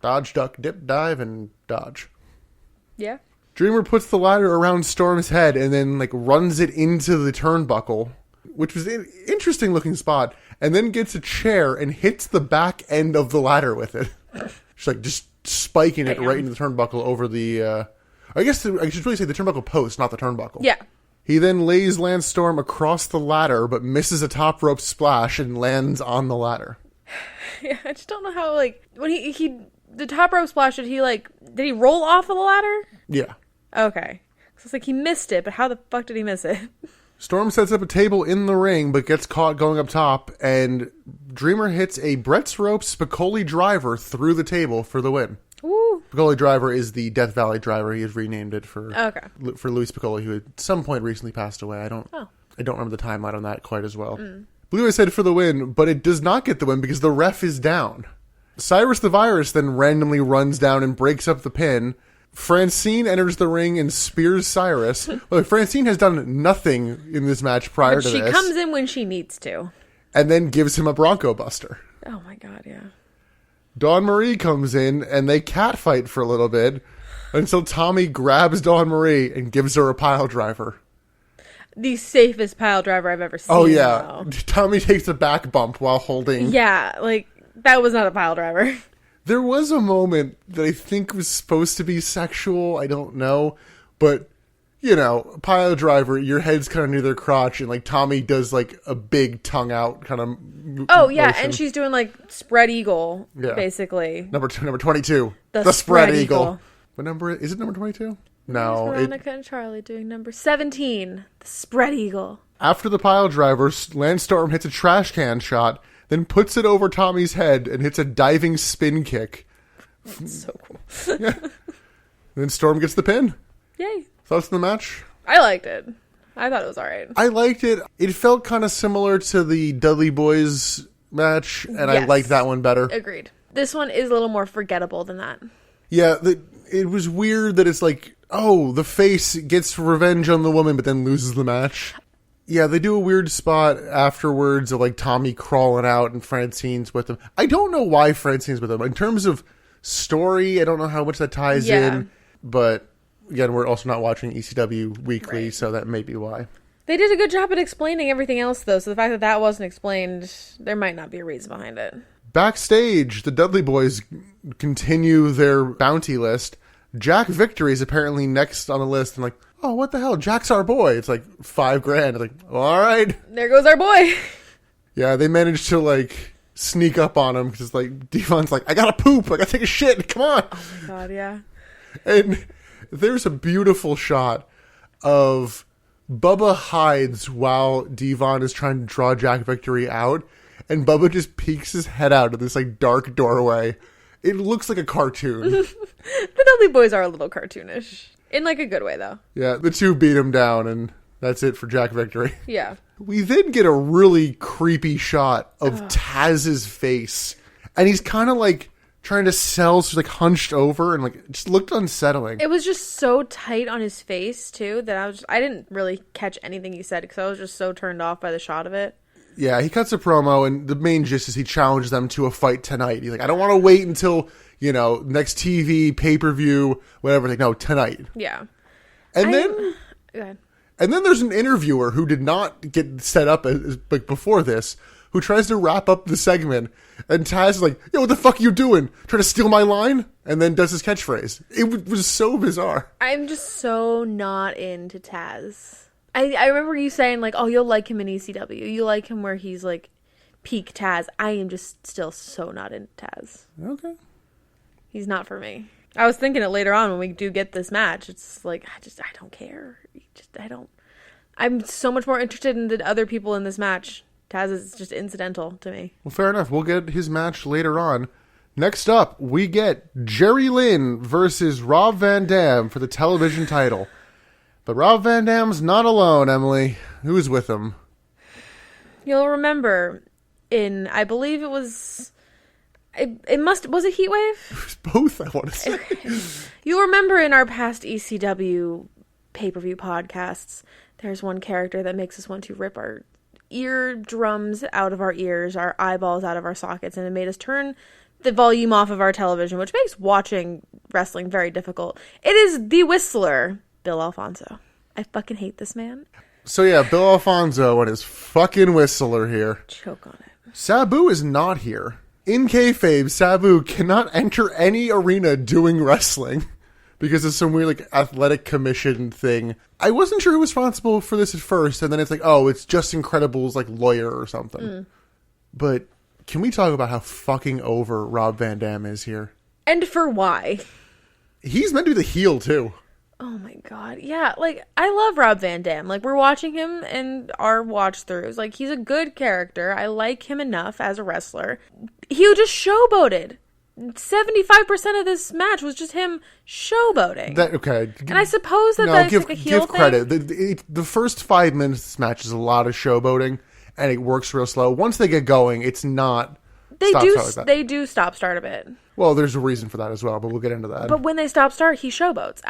Dodge, duck, dip, dive, and dodge. Yeah. Dreamer puts the ladder around Storm's head and then like runs it into the turnbuckle, which was an interesting looking spot, and then gets a chair and hits the back end of the ladder with it. She's like just spiking it right into the turnbuckle over the, I should really say the turnbuckle post, not the turnbuckle. Yeah. He then lays Lance Storm across the ladder, but misses a top rope splash and lands on the ladder. Yeah, I just don't know how, like, when he the top rope splash, did he roll off of the ladder? Yeah. Okay. So it's like he missed it, but how the fuck did he miss it? Storm sets up a table in the ring, but gets caught going up top, and Dreamer hits a Brett's Rope Spicoli driver through the table for the win. Ooh. Spicoli driver is the Death Valley driver. He has renamed it for Louis Spicoli, who at some point recently passed away. I don't remember the timeline on that quite as well. Lewis head for the win, but it does not get the win because the ref is down. Cyrus the Virus then randomly runs down and breaks up the pin. Francine enters the ring and spears Cyrus. Well, Francine has done nothing in this match prior to this. She comes in when she needs to. And then gives him a Bronco Buster. Oh my god, yeah. Dawn Marie comes in and they catfight for a little bit until Tommy grabs Dawn Marie and gives her a pile driver. The safest pile driver I've ever seen. Oh yeah. Though. Tommy takes a back bump while holding. Yeah, like, that was not a pile driver. There was a moment that I think was supposed to be sexual. I don't know. But, you know, pile driver, your head's kind of near their crotch, and, like, Tommy does, like, a big tongue out kind of Oh, yeah, motion. and she's doing, like, spread eagle, basically. Number 22. The spread eagle. eagle. What number is it? Number 22? No. Veronica and Charlie doing number 17. The spread eagle. After the pile driver, Lance Storm hits a trash can shot, then puts it over Tommy's head and hits a diving spin kick. That's so cool. Yeah. Then Storm gets the pin. Yay. Thoughts on the match? I liked it. I thought it was alright. I liked it. It felt kind of similar to the Dudley Boys match, and I liked that one better. Agreed. This one is a little more forgettable than that. Yeah, it was weird that it's like, oh, the face gets revenge on the woman, but then loses the match. Yeah, they do a weird spot afterwards of, like, Tommy crawling out and Francine's with him. I don't know why Francine's with him. In terms of story, I don't know how much that ties in. But, again, we're also not watching ECW weekly, so that may be why. They did a good job at explaining everything else, though, so the fact that that wasn't explained, there might not be a reason behind it. Backstage, the Dudley Boys continue their bounty list. Jack Victory is apparently next on the list, and like, oh, what the hell? Jack's our boy. It's like $5,000. It's like, all right. There goes our boy. Yeah, they managed to, like, sneak up on him because, like, Devon's like, I gotta poop. I gotta take a shit. Come on. Oh, my God, yeah. And there's a beautiful shot of Bubba hides while Devon is trying to draw Jack Victory out, and Bubba just peeks his head out of this, like, dark doorway. It looks like a cartoon. The Dudley Boys are a little cartoonish. In, like, a good way, though. Yeah, the two beat him down, and that's it for Jack Victory. Yeah. We then get a really creepy shot of Taz's face. And he's kind of, like, trying to sell, so he's, like, hunched over, and, like, it just looked unsettling. It was just so tight on his face, too, that I didn't really catch anything he said, because I was just so turned off by the shot of it. Yeah, he cuts a promo, and the main gist is he challenged them to a fight tonight. He's like, I don't want to wait until, you know, next TV, pay-per-view, whatever. Like, no, tonight. Yeah. And Go ahead. And then there's an interviewer who did not get set up as, like, before this, who tries to wrap up the segment, and Taz is like, yo, what the fuck are you doing? Trying to steal my line? And then does his catchphrase. It was so bizarre. I'm just so not into Taz. I remember you saying, like, oh, you'll like him in ECW. You like him where he's, like, peak Taz. I am just still so not into Taz. Okay. He's not for me. I was thinking it later on when we do get this match. It's like, I don't care. I'm so much more interested in the other people in this match. Taz is just incidental to me. Well, fair enough. We'll get his match later on. Next up, we get Jerry Lynn versus Rob Van Dam for the television title. But Rob Van Dam's not alone, Emily. Who's with him? You'll remember in, I believe it was, was it Heatwave? It was both, I want to say. Okay. You'll remember in our past ECW pay-per-view podcasts, there's one character that makes us want to rip our eardrums out of our ears, our eyeballs out of our sockets, and it made us turn the volume off of our television, which makes watching wrestling very difficult. It is the Whistler, Bill Alfonso. I fucking hate this man. So yeah, Bill Alfonso and his fucking Whistler here. Choke on it. Sabu is not here. In kayfabe, Sabu cannot enter any arena doing wrestling because of some weird, like, athletic commission thing. I wasn't sure who was responsible for this at first, and then it's like, oh, it's Just Incredible's, like, lawyer or something. But can we talk about how fucking over Rob Van Dam is here? And for why? He's meant to be the heel, too. Oh my god. Yeah, like, I love Rob Van Dam. Like, we're watching him in our watch-throughs. Like, he's a good character. I like him enough as a wrestler. He just showboated. 75% of this match was just him showboating. Okay. And I suppose that's like a heel give credit. The first 5 minutes of this match is a lot of showboating. and it works real slow. Once they get going, it's not They do stop start a bit. Well, there's a reason for that as well, but we'll get into that. But when they stop start, he showboats.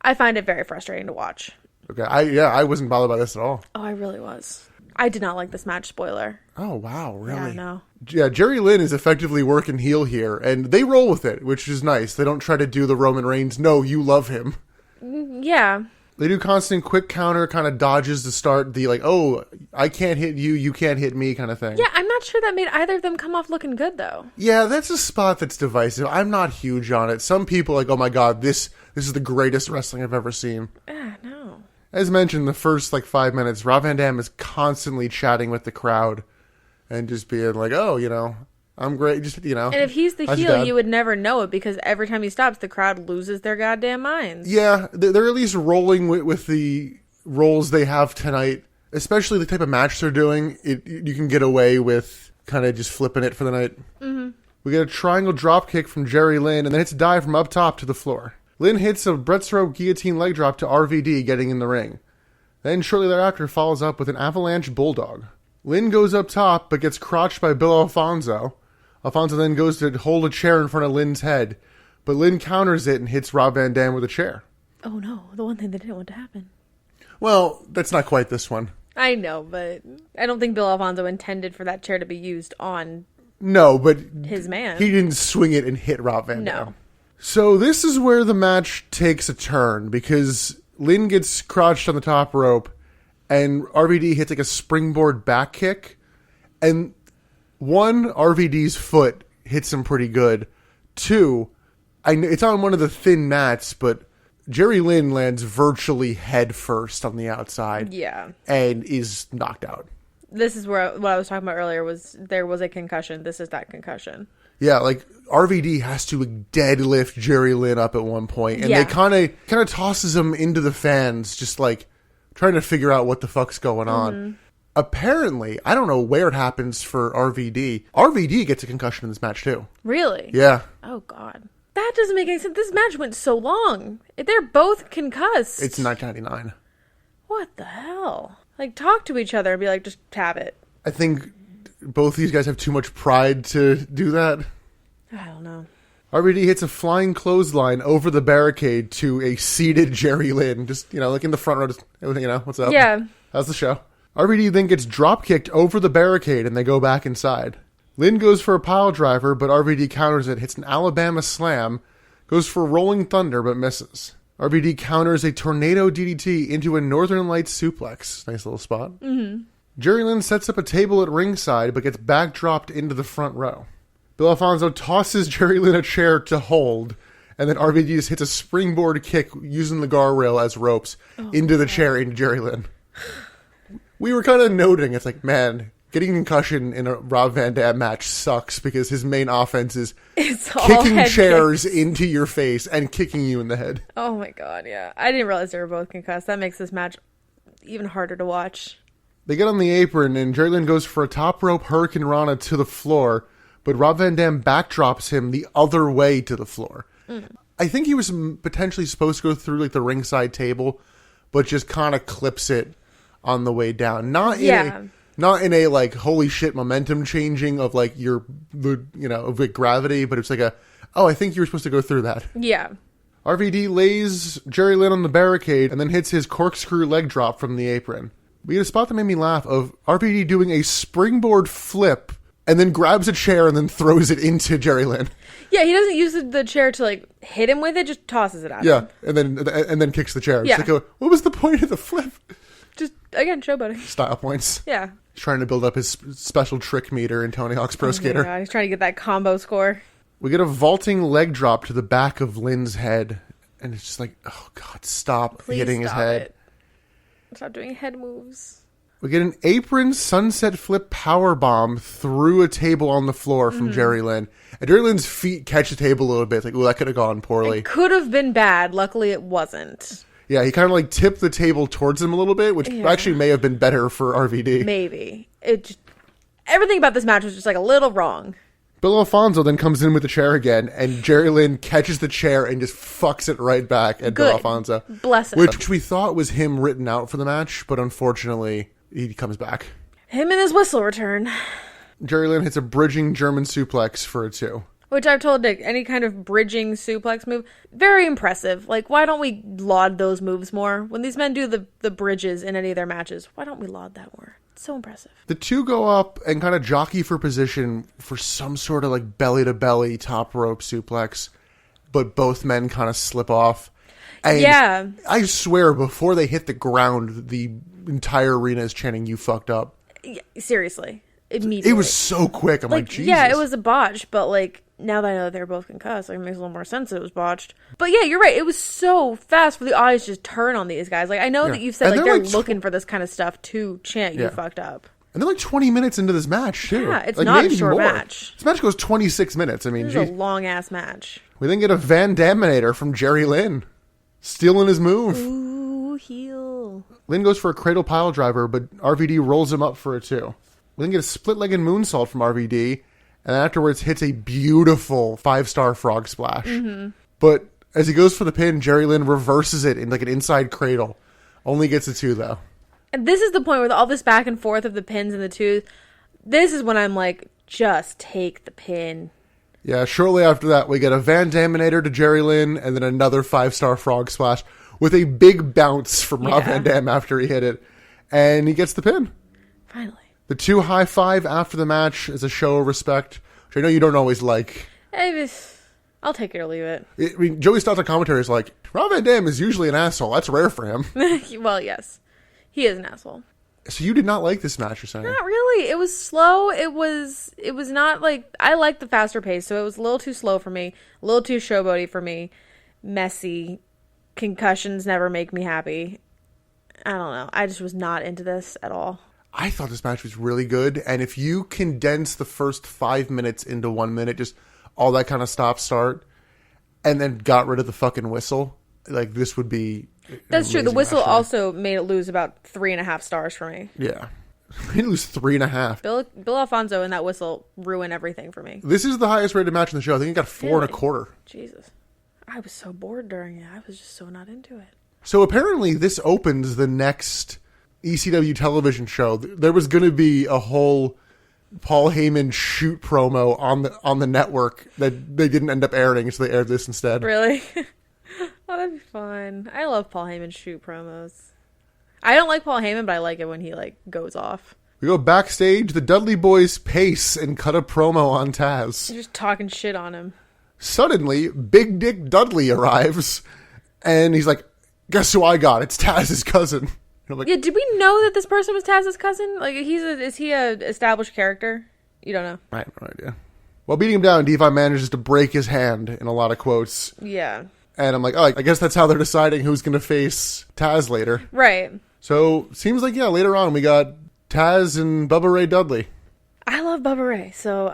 I find it very frustrating to watch. Okay, I wasn't bothered by this at all. Oh, I really was. I did not like this match, spoiler. Oh, wow, really? Yeah, no. Yeah, Jerry Lynn is effectively working heel here, and they roll with it, which is nice. They don't try to do the Roman Reigns, no, you love him. Yeah. They do constant quick counter kind of dodges to start the, like, oh, I can't hit you, you can't hit me kind of thing. Yeah, I'm not sure that made either of them come off looking good, though. Yeah, that's a spot that's divisive. I'm not huge on it. Some people are like, oh my god, this is the greatest wrestling I've ever seen. No. As mentioned, the first, 5 minutes, Rob Van Dam is constantly chatting with the crowd and just being like, oh, I'm great, just, And if he's the heel, you would never know it because every time he stops, the crowd loses their goddamn minds. Yeah, they're at least rolling with the roles they have tonight, especially the type of match they're doing. You can get away with kind of just flipping it for the night. Mm-hmm. We get a triangle drop kick from Jerry Lynn, and then hits a dive from up top to the floor. Lynn hits a Brett's Rope guillotine leg drop to RVD, getting in the ring. Then shortly thereafter follows up with an avalanche bulldog. Lynn goes up top, but gets crotched by Bill Alfonso. Alfonso then goes to hold a chair in front of Lynn's head, but Lynn counters it and hits Rob Van Dam with a chair. Oh no, the one thing they didn't want to happen. Well, that's not quite this one. I know, but I don't think Bill Alfonso intended for that chair to be used on his man. He didn't swing it and hit Rob Van Dam. No. So this is where the match takes a turn, because Lynn gets crotched on the top rope, and RVD hits a springboard back kick, and one, RVD's foot hits him pretty good. Two, it's on one of the thin mats, but Jerry Lynn lands virtually head first on the outside. Yeah. And is knocked out. This is what I was talking about earlier, there was a concussion. This is that concussion. Yeah, RVD has to deadlift Jerry Lynn up at one point, and they kind of tosses him into the fans, just trying to figure out what the fuck's going on. Apparently, I don't know where it happens for RVD. RVD gets a concussion in this match too. Really? Yeah. Oh god, that doesn't make any sense. This match went so long. They're both concussed. It's 1999. What the hell? Talk to each other and be just have it. I think both these guys have too much pride to do that. I don't know. RVD hits a flying clothesline over the barricade to a seated Jerry Lynn. Just, in the front row, just, what's up? Yeah. How's the show? RVD then gets drop kicked over the barricade and they go back inside. Lynn goes for a pile driver, but RVD counters it, hits an Alabama slam, goes for rolling thunder, but misses. RVD counters a tornado DDT into a Northern Lights suplex. Nice little spot. Mm-hmm. Jerry Lynn sets up a table at ringside, but gets backdropped into the front row. Bill Alfonso tosses Jerry Lynn a chair to hold, and then RVD just hits a springboard kick using the guardrail as ropes into the chair into Jerry Lynn. We were kind of noting, it's man, getting concussion in a Rob Van Dam match sucks because his main offense is kicking chairs into your face and kicking you in the head. Oh my god, yeah. I didn't realize they were both concussed. That makes this match even harder to watch. They get on the apron and Jerry Lynn goes for a top rope Hurricane Rana to the floor, but Rob Van Dam backdrops him the other way to the floor. I think he was potentially supposed to go through the ringside table, but just kind of clips it on the way down. Not in a holy shit momentum changing of of gravity, but it's I think you were supposed to go through that. Yeah. RVD lays Jerry Lynn on the barricade and then hits his corkscrew leg drop from the apron. We had a spot that made me laugh of RVD doing a springboard flip and then grabs a chair and then throws it into Jerry Lynn. Yeah, he doesn't use the chair to hit him with it, just tosses it at him. Yeah, and then kicks the chair. Yeah. It's what was the point of the flip? Just, again, showboating. Style points. Yeah. He's trying to build up his special trick meter in Tony Hawk's Pro Skater. God, he's trying to get that combo score. We get a vaulting leg drop to the back of Lynn's head. And it's just oh God, stop hitting his head. It. Stop doing head moves. We get an apron sunset flip powerbomb through a table on the floor from Jerry Lynn. And Jerry Lynn's feet catch the table a little bit. It's that could have gone poorly. It could have been bad. Luckily, it wasn't. Yeah, he kind of tipped the table towards him a little bit, which actually may have been better for RVD. Maybe. Everything about this match was just a little wrong. Bill Alfonso then comes in with the chair again, and Jerry Lynn catches the chair and just fucks it right back at Bill Alfonso. Bless him. Which we thought was him written out for the match, but unfortunately, he comes back. Him and his whistle return. Jerry Lynn hits a bridging German suplex for a 2. Which I've told Nick, any kind of bridging suplex move, very impressive. Like, why don't we laud those moves more? When these men do the bridges in any of their matches, why don't we laud that more? It's so impressive. The 2 go up and kind of jockey for position for some sort of like belly-to-belly top rope suplex, but both men kind of slip off. And yeah. I swear, before they hit the ground, the entire arena is chanting, "You fucked up." Yeah, seriously. Immediately. It was so quick. I'm like, Jesus. Yeah, it was a botch, but like, now that I know they're both concussed, like, it makes a little more sense that it was botched. But yeah, you're right. It was so fast for the eyes to just turn on these guys. Like, I know that you've said, like, they're looking for this kind of stuff to chant, "You fucked up." And they're like 20 minutes into this match, too. Yeah, it's like, not a short match. This match goes 26 minutes. I mean, It's a long-ass match. We then get a Van Daminator from Jerry Lynn, stealing his move. Ooh, heel. Lynn goes for a cradle pile driver, but RVD rolls him up for a 2. We then get a split-legged moonsault from RVD, and afterwards hits a beautiful 5-star frog splash. Mm-hmm. But as he goes for the pin, Jerry Lynn reverses it in like an inside cradle. Only gets a 2, though. And this is the point with all this back and forth of the pins and the 2s. This is when I'm like, just take the pin. Yeah, shortly after that, we get a Van Daminator to Jerry Lynn, and then another 5-star frog splash with a big bounce from Rob Van Dam after he hit it. And he gets the pin. Finally. The 2 high five after the match is a show of respect, which I know you don't always like. I'll take it or leave it. I mean, Joey Stotts on commentary is like, Rob Van Dam is usually an asshole. That's rare for him. Well, yes. He is an asshole. So you did not like this match, you're saying? Not really. It was slow. It was not like... I like the faster pace, so it was a little too slow for me. A little too showboaty for me. Messy. Concussions never make me happy. I don't know. I just was not into this at all. I thought this match was really good, and if you condense the first 5 minutes into 1 minute, just all that kind of stop-start, and then got rid of the fucking whistle, like, this would be... That's true. The whistle also made it lose about 3.5 stars for me. Yeah. He lose 3.5. Bill Alfonso and that whistle ruin everything for me. This is the highest rated match in the show. I think he got 4.25. Jesus. I was so bored during it. I was just so not into it. So apparently this opens the next ECW television show. There was going to be a whole Paul Heyman shoot promo on the network that they didn't end up airing, so they aired this instead. Really? Oh, that'd be fun. I love Paul Heyman shoot promos. I don't like Paul Heyman, but I like it when he like goes off. We go backstage. The Dudley Boys pace and cut a promo on Taz. They're just talking shit on him. Suddenly, Big Dick Dudley arrives, and he's like, "Guess who I got? It's Taz's cousin." I'm like, yeah, did we know that this person was Taz's cousin? Like, is he a established character? You don't know. I have no idea. While beating him down, Devi manages to break his hand in a lot of quotes. Yeah. And I'm like, oh, I guess that's how they're deciding who's going to face Taz later. Right. So, seems like, yeah, later on we got Taz and Buh Buh Ray Dudley. I love Buh Buh Ray, so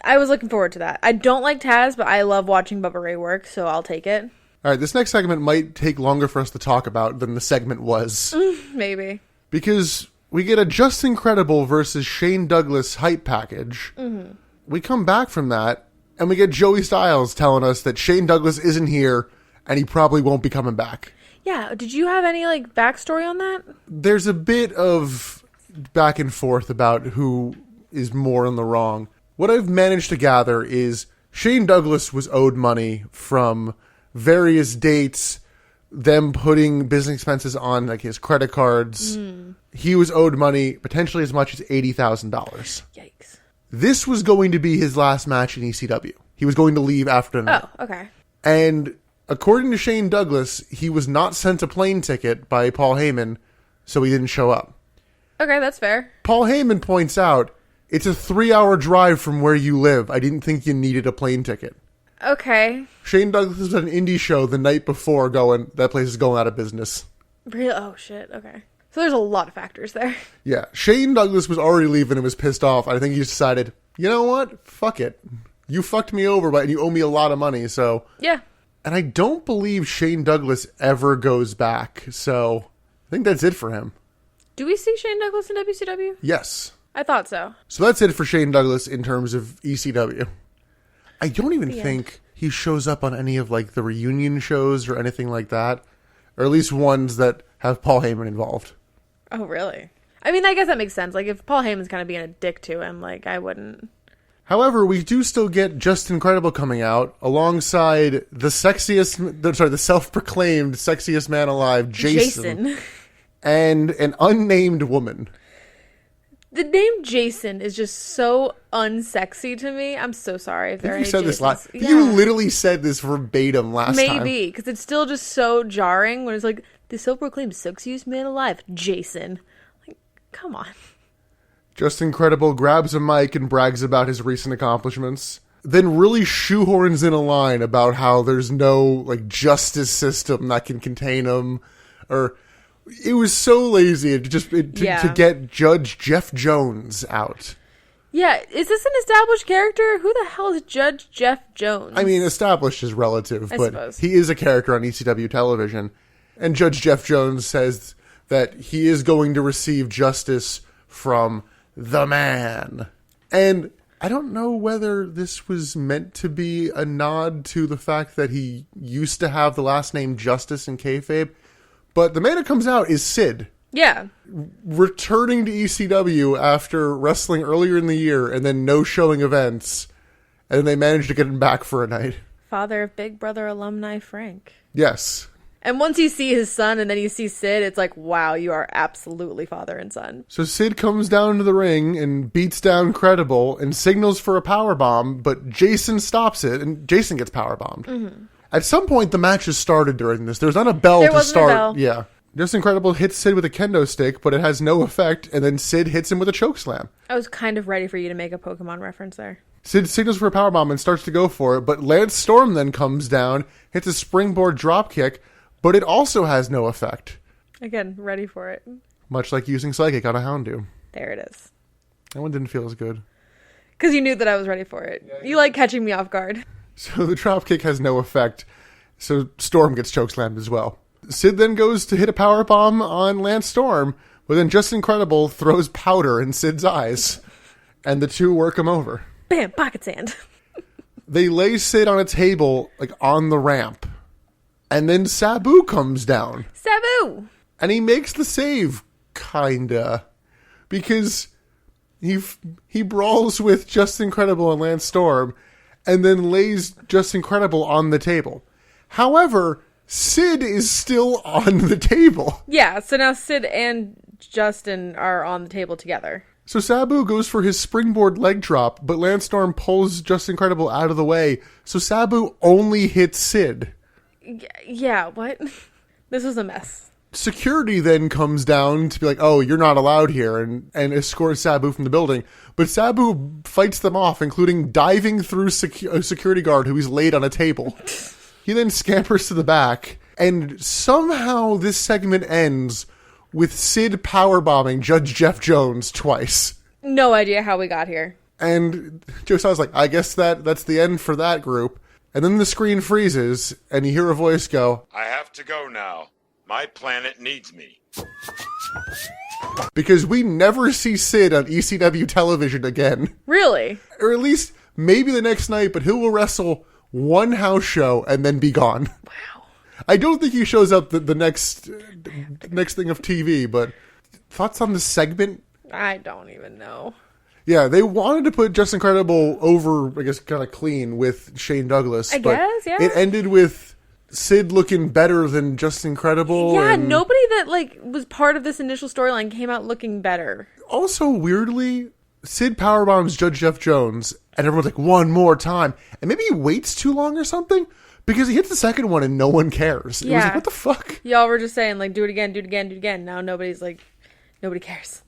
I was looking forward to that. I don't like Taz, but I love watching Buh Buh Ray work, so I'll take it. All right, this next segment might take longer for us to talk about than the segment was. Maybe. Because we get a Just Incredible versus Shane Douglas hype package. Mm-hmm. We come back from that, and we get Joey Styles telling us that Shane Douglas isn't here, and he probably won't be coming back. Yeah, did you have any, like, backstory on that? There's a bit of back and forth about who is more in the wrong. What I've managed to gather is Shane Douglas was owed money from various dates, them putting business expenses on like his credit cards. He was owed money, potentially as much as $80,000. Yikes. This was going to be his last match in ECW. He was going to leave after the night. Oh, okay. And according to Shane Douglas, he was not sent a plane ticket by Paul Heyman, so he didn't show up. Okay, that's fair. Paul Heyman points out, it's a 3-hour drive from where you live. I didn't think you needed a plane ticket. Okay. Shane Douglas was at an indie show the night before going, that place is going out of business. Really? Oh, shit. Okay. So there's a lot of factors there. Yeah. Shane Douglas was already leaving and was pissed off. I think he just decided, you know what? Fuck it. You fucked me over, but you owe me a lot of money, so. Yeah. And I don't believe Shane Douglas ever goes back, so I think that's it for him. Do we see Shane Douglas in WCW? Yes. I thought so. So that's it for Shane Douglas in terms of ECW. I don't even think he shows up on any of like the reunion shows or anything like that. Or at least ones that have Paul Heyman involved. Oh, really? I mean, I guess that makes sense. Like, if Paul Heyman's kind of being a dick to him, like, I wouldn't. However, we do still get Just Incredible coming out alongside the self-proclaimed sexiest man alive, Jason. And an unnamed woman. The name Jason is just so unsexy to me. I'm so sorry if there are any said Jasons. this last. Yeah. You literally said this verbatim last time. Maybe, because it's still just so jarring when it's like, the self-proclaimed sexiest man alive, Jason. Like, come on. Just Incredible grabs a mic and brags about his recent accomplishments. Then really shoehorns in a line about how there's no, like, justice system that can contain him. Or, it was so lazy to get Judge Jeff Jones out. Yeah, is this an established character? Who the hell is Judge Jeff Jones? I mean, established is relative, I but suppose. He is a character on ECW television. And Judge Jeff Jones says that he is going to receive justice from the man. And I don't know whether this was meant to be a nod to the fact that he used to have the last name Justice in kayfabe, but the man who comes out is Sid. Yeah. Returning to ECW after wrestling earlier in the year and then no showing events, and then they managed to get him back for a night. Father of Big Brother alumni Frank. Yes. And once you see his son and then you see Sid, it's like, wow, you are absolutely father and son. So Sid comes down to the ring and beats down Credible and signals for a powerbomb, but Jason stops it, and Jason gets powerbombed. Mm-hmm. At some point, the match has started during this. There's not a bell to start. A bell. Yeah. Just Incredible hits Sid with a kendo stick, but it has no effect, and then Sid hits him with a chokeslam. I was kind of ready for you to make a Pokemon reference there. Sid signals for a powerbomb and starts to go for it, but Lance Storm then comes down, hits a springboard dropkick, but it also has no effect. Again, ready for it. Much like using Psychic on a Houndoom. There it is. That one didn't feel as good. Because you knew that I was ready for it. You like catching me off guard. So the dropkick has no effect, so Storm gets chokeslammed as well. Sid then goes to hit a powerbomb on Lance Storm, but then Just Incredible throws powder in Sid's eyes, and the two work him over. Bam! Pocket sand. They lay Sid on a table, like, on the ramp. And then Sabu comes down. Sabu! And he makes the save, kinda. Because he brawls with Just Incredible and Lance Storm, and then lays Just Incredible on the table. However, Sid is still on the table. Yeah, so now Sid and Justin are on the table together. So Sabu goes for his springboard leg drop, but Lance Storm pulls Just Incredible out of the way, so Sabu only hits Sid. Yeah, what? This was a mess. Security then comes down to be like, oh, you're not allowed here, and escorts Sabu from the building. But Sabu fights them off, including diving through a security guard who he's laid on a table. He then scampers to the back, and somehow this segment ends with Sid powerbombing Judge Jeff Jones twice. No idea how we got here. And Joe Styles like, I guess that's the end for that group. And then the screen freezes, and you hear a voice go, I have to go now. My planet needs me. Because we never see Sid on ECW television again. Really? Or at least maybe the next night, but he will wrestle one house show and then be gone. Wow. I don't think he shows up the next thing of TV, but thoughts on the segment? I don't even know. Yeah, they wanted to put Just Incredible over, I guess, kind of clean with Shane Douglas. I guess, yeah. It ended with Sid looking better than Just Incredible. Yeah, nobody that was part of this initial storyline came out looking better. Also, weirdly, Sid powerbombs Judge Jeff Jones, and everyone's like, one more time. And maybe he waits too long or something, because he hits the second one and no one cares. Yeah. It was like, what the fuck? Y'all were just saying, do it again, do it again, do it again. Now nobody cares.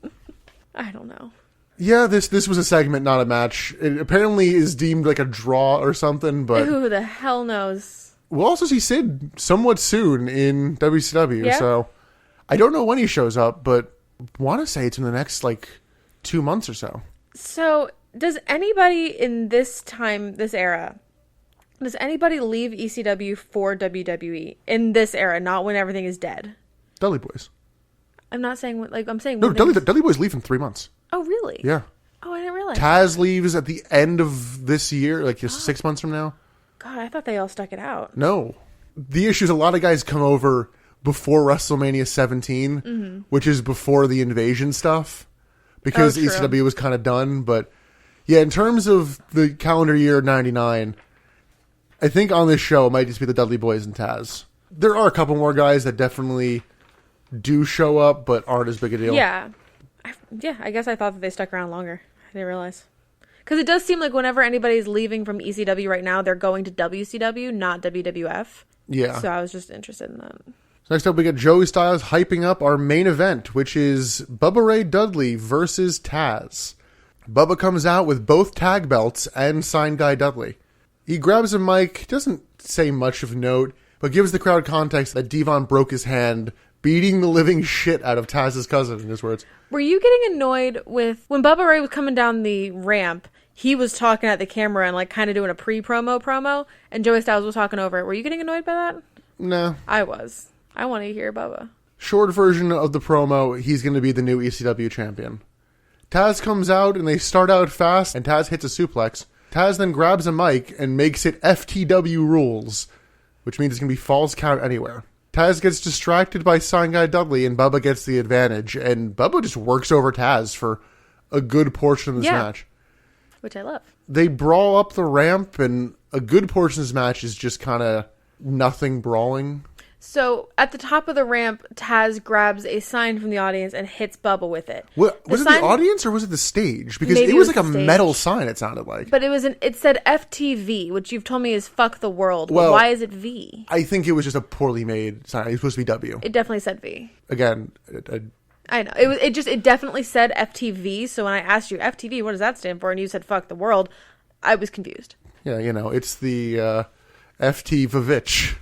I don't know. Yeah, this was a segment, not a match. It apparently is deemed like a draw or something, but who the hell knows? We'll also see Sid somewhat soon in WCW, yeah. So I don't know when he shows up, but want to say it's in the next, 2 months or so. So, does anybody in this era, does anybody leave ECW for WWE in this era, not when everything is dead? Dudley Boys. I'm not saying, I'm saying... No, Dudley Boys leave in 3 months. Oh, really? Yeah. Oh, I didn't realize. Taz leaves at the end of this year, just 6 months from now. God, I thought they all stuck it out. No. The issue is a lot of guys come over before WrestleMania 17, which is before the Invasion stuff, because true. ECW was kind of done. But yeah, in terms of the calendar year 99, I think on this show it might just be the Dudley Boys and Taz. There are a couple more guys that definitely do show up, but aren't as big a deal. Yeah. I guess I thought that they stuck around longer. I didn't realize. Because it does seem like whenever anybody's leaving from ECW right now, they're going to WCW, not WWF. Yeah. So I was just interested in that. So next up, we got Joey Styles hyping up our main event, which is Buh Buh Ray Dudley versus Taz. Bubba comes out with both tag belts and signed Guy Dudley. He grabs a mic, doesn't say much of note, but gives the crowd context that Devon broke his hand beating the living shit out of Taz's cousin, in his words. Were you getting annoyed with... When Bubba Ray was coming down the ramp, he was talking at the camera and like kind of doing a promo, and Joey Styles was talking over it. Were you getting annoyed by that? No. I was. I want to hear Bubba. Short version of the promo, he's going to be the new ECW champion. Taz comes out and they start out fast and Taz hits a suplex. Taz then grabs a mic and makes it FTW rules, which means it's going to be falls count anywhere. Taz gets distracted by Sign Guy Dudley and Bubba gets the advantage, and Bubba just works over Taz for a good portion of this match. Which I love. They brawl up the ramp, and a good portion of this match is just kind of nothing brawling. So, at the top of the ramp, Taz grabs a sign from the audience and hits Bubba with it. Was it the audience or was it the stage? Because it was like a metal sign, it sounded like. But it said FTV, which you've told me is fuck the world. Well, why is it V? I think it was just a poorly made sign. It was supposed to be W. It definitely said V. Again, I know. It definitely said FTV, so when I asked you, FTV, what does that stand for? And you said fuck the world, I was confused. Yeah, it's the FT Vavitch.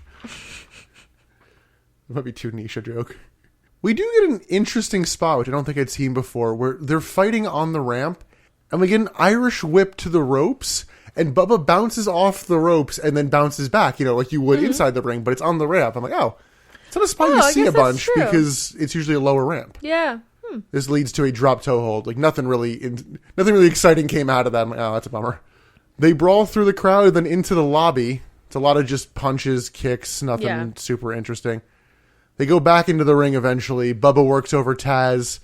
It might be too niche a joke. We do get an interesting spot, which I don't think I'd seen before, where they're fighting on the ramp, and we get an Irish whip to the ropes, and Bubba bounces off the ropes and then bounces back, like you would inside the ring, but it's on the ramp. I'm like, oh, it's not a spot you see a bunch because it's usually a lower ramp. Yeah. This leads to a drop toe hold. Like nothing really exciting came out of that. I'm like, oh, that's a bummer. They brawl through the crowd, then into the lobby. It's a lot of just punches, kicks, nothing super interesting. They go back into the ring eventually. Bubba works over Taz,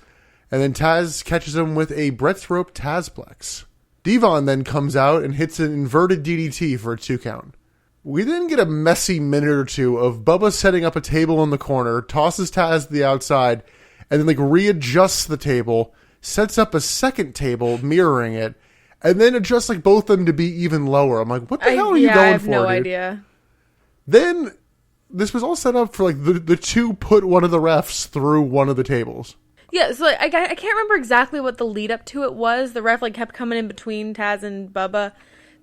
and then Taz catches him with a Brett's Rope Tazplex. Devon then comes out and hits an inverted DDT for a 2 count. We then get a messy minute or two of Bubba setting up a table in the corner, tosses Taz to the outside, and then readjusts the table, sets up a second table mirroring it, and then adjusts both of them to be even lower. I'm like, what the hell are you going for, I have no dude? idea. Then this was all set up for the two put one of the refs through one of the tables. Yeah, so I can't remember exactly what the lead up to it was. The ref kept coming in between Taz and Bubba.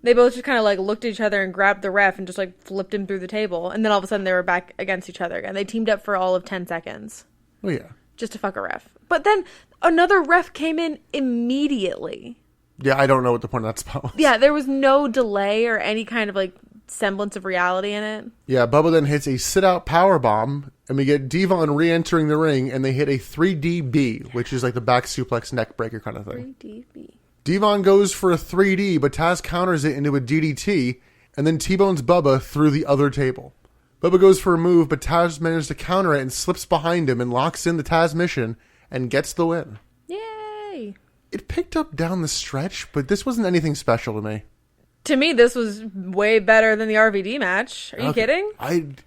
They both just kind of looked at each other and grabbed the ref and just flipped him through the table. And then all of a sudden they were back against each other again. They teamed up for all of 10 seconds. Oh yeah. Just to fuck a ref. But then another ref came in immediately. Yeah, I don't know what the point of that spot was. Yeah, there was no delay or any kind of semblance of reality in it. Yeah, Bubba then hits a sit-out powerbomb, and we get Devon re-entering the ring, and they hit a 3DB, which is the back suplex neck breaker kind of thing. 3DB. Devon goes for a 3D, but Taz counters it into a DDT, and then T-bones Bubba through the other table. Bubba goes for a move, but Taz manages to counter it and slips behind him and locks in the Taz mission and gets the win. Yay! It picked up down the stretch, but this wasn't anything special to me. To me, this was way better than the RVD match. Are you kidding?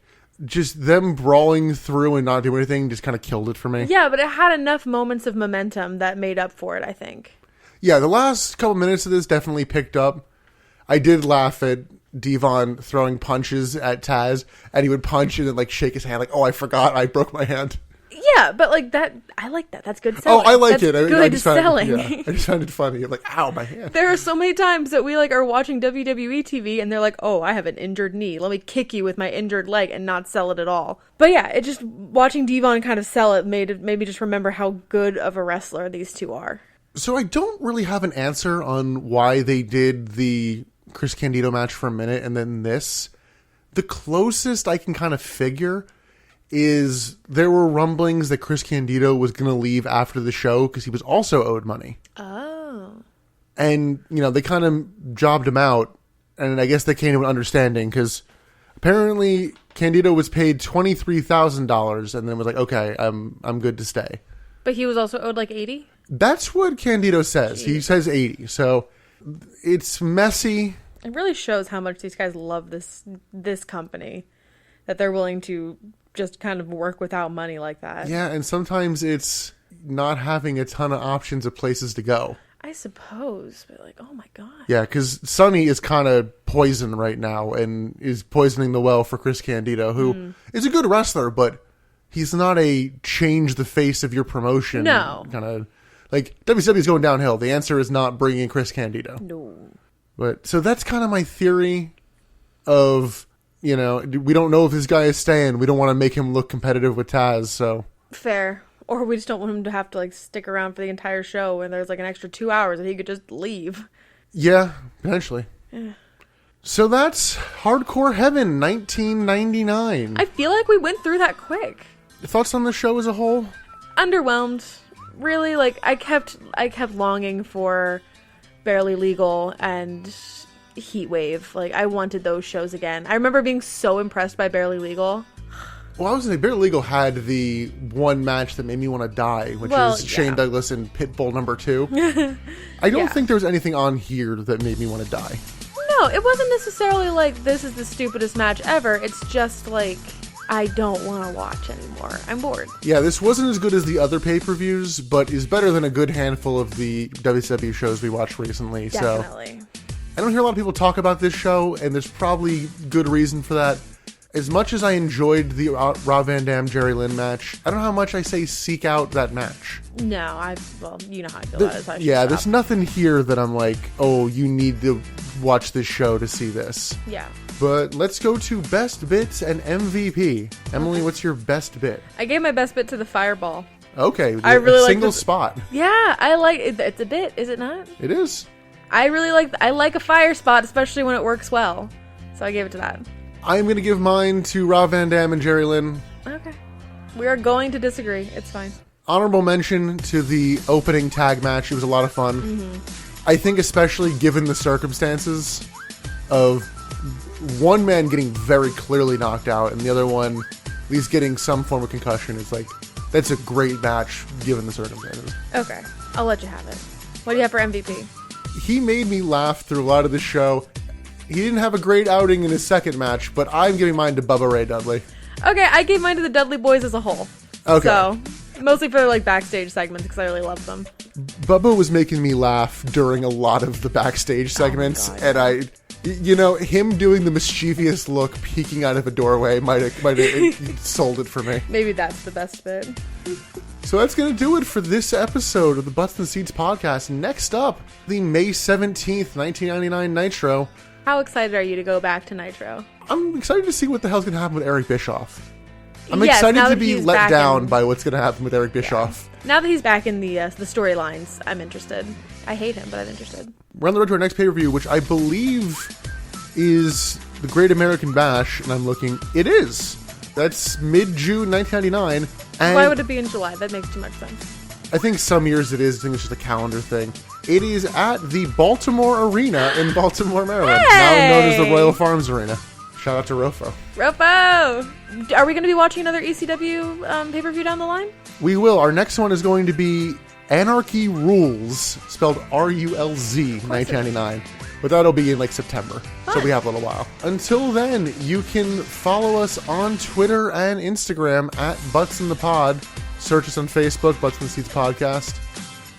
Just them brawling through and not doing anything just kind of killed it for me. Yeah, but it had enough moments of momentum that made up for it, I think. Yeah, the last couple minutes of this definitely picked up. I did laugh at Devon throwing punches at Taz, and he would punch and then shake his hand oh, I forgot I broke my hand. Yeah, but that, I like that. That's good selling. Oh, I like That's it. Good selling. I just found it funny. I'm ow, my hand. There are so many times that we are watching WWE TV and they're oh, I have an injured knee. Let me kick you with my injured leg and not sell it at all. But yeah, it just watching Devon kind of sell it made me just remember how good of a wrestler these two are. So I don't really have an answer on why they did the Chris Candido match for a minute and then this. The closest I can kind of figure is there were rumblings that Chris Candido was going to leave after the show because he was also owed money. Oh. And, they kind of jobbed him out, and I guess they came to an understanding because apparently Candido was paid $23,000 and then was like, okay, I'm good to stay. But he was also owed like 80? That's what Candido says. Jeez. He says 80. So it's messy. It really shows how much these guys love this company, that they're willing to just kind of work without money like that. Yeah, and sometimes it's not having a ton of options of places to go. I suppose, but like, oh my god. Yeah, because Sonny is kind of poison right now and is poisoning the well for Chris Candido, who is a good wrestler, but he's not a change the face of your promotion. No. Kind of like WCW is going downhill. The answer is not bringing Chris Candido. No. But so that's kind of my theory of, we don't know if this guy is staying. We don't want to make him look competitive with Taz, so. Fair. Or we just don't want him to have to like stick around for the entire show and there's like an extra 2 hours that he could just leave. Yeah, potentially. Yeah. So that's Hardcore Heaven 1999. I feel like we went through that quick. Thoughts on the show as a whole? Underwhelmed. Really, like I kept longing for Barely Legal and Heatwave. Like I wanted those shows again. I remember being so impressed by Barely Legal. Well, I was going to say, Barely Legal had the one match that made me want to die, which is Shane Douglas and Pitbull #2. I don't think there was anything on here that made me want to die. No, it wasn't necessarily like, this is the stupidest match ever. It's just like, I don't want to watch anymore. I'm bored. Yeah, this wasn't as good as the other pay-per-views, but is better than a good handful of the WCW shows we watched recently. Definitely. So I don't hear a lot of people talk about this show, and there's probably good reason for that. As much as I enjoyed the Rob Van Dam, Jerry Lynn match, I don't know how much I say seek out that match. No, you know how I feel about it. So there's nothing here that I'm like, oh, you need to watch this show to see this. Yeah. But let's go to best bits and MVP. Emily, what's your best bit? I gave my best bit to the fireball. Okay. I really like single spot. Yeah, I like it. It's a bit, is it not? It is. I like a fire spot, especially when it works well. So I gave it to that. I'm going to give mine to Rob Van Dam and Jerry Lynn. Okay. We are going to disagree. It's fine. Honorable mention to the opening tag match. It was a lot of fun. Mm-hmm. I think especially given the circumstances of one man getting very clearly knocked out and the other one at least getting some form of concussion. It's like, that's a great match given the circumstances. Okay. I'll let you have it. What do you have for MVP? He made me laugh through a lot of the show. He didn't have a great outing in his second match, but I'm giving mine to Buh Buh Ray Dudley. Okay, I gave mine to the Dudley Boys as a whole. Okay. So, mostly for like backstage segments because I really love them. Bubba was making me laugh during a lot of the backstage segments, and him doing the mischievous look peeking out of a doorway might have sold it for me. Maybe that's the best bit. So that's going to do it for this episode of the Butts and Seats podcast. Next up, the May 17th, 1999 Nitro. How excited are you to go back to Nitro? I'm excited to see what the hell's going to happen with Eric Bischoff. I'm excited to be let down by what's going to happen with Eric Bischoff. Yeah. Now that he's back in the storylines, I'm interested. I hate him, but I'm interested. We're on the road to our next pay-per-view, which I believe is the Great American Bash, and I'm looking. It is. That's mid-June 1999. And why would it be in July? That makes too much sense. I think some years it is. I think it's just a calendar thing. It is at the Baltimore Arena in Baltimore, Maryland. Hey! Now known as the Royal Farms Arena. Shout out to Rofo. Rofo! Are we going to be watching another ECW pay-per-view down the line? We will. Our next one is going to be Anarchy Rules, spelled RULZ, 1999. But that'll be in September. Fun. So we have a little while. Until then, you can follow us on Twitter and Instagram at Butts in the Pod. Search us on Facebook, Butts in the Seats Podcast.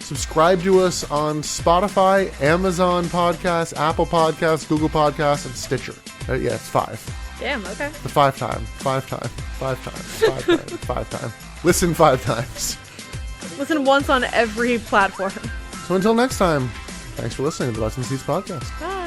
Subscribe to us on Spotify, Amazon Podcasts, Apple Podcasts, Google Podcasts, and Stitcher. Yeah, it's 5. Damn, okay. The 5 time. Listen 5 times. Listen once on every platform. So until next time, thanks for listening to the Butts and Seats Podcast. Bye.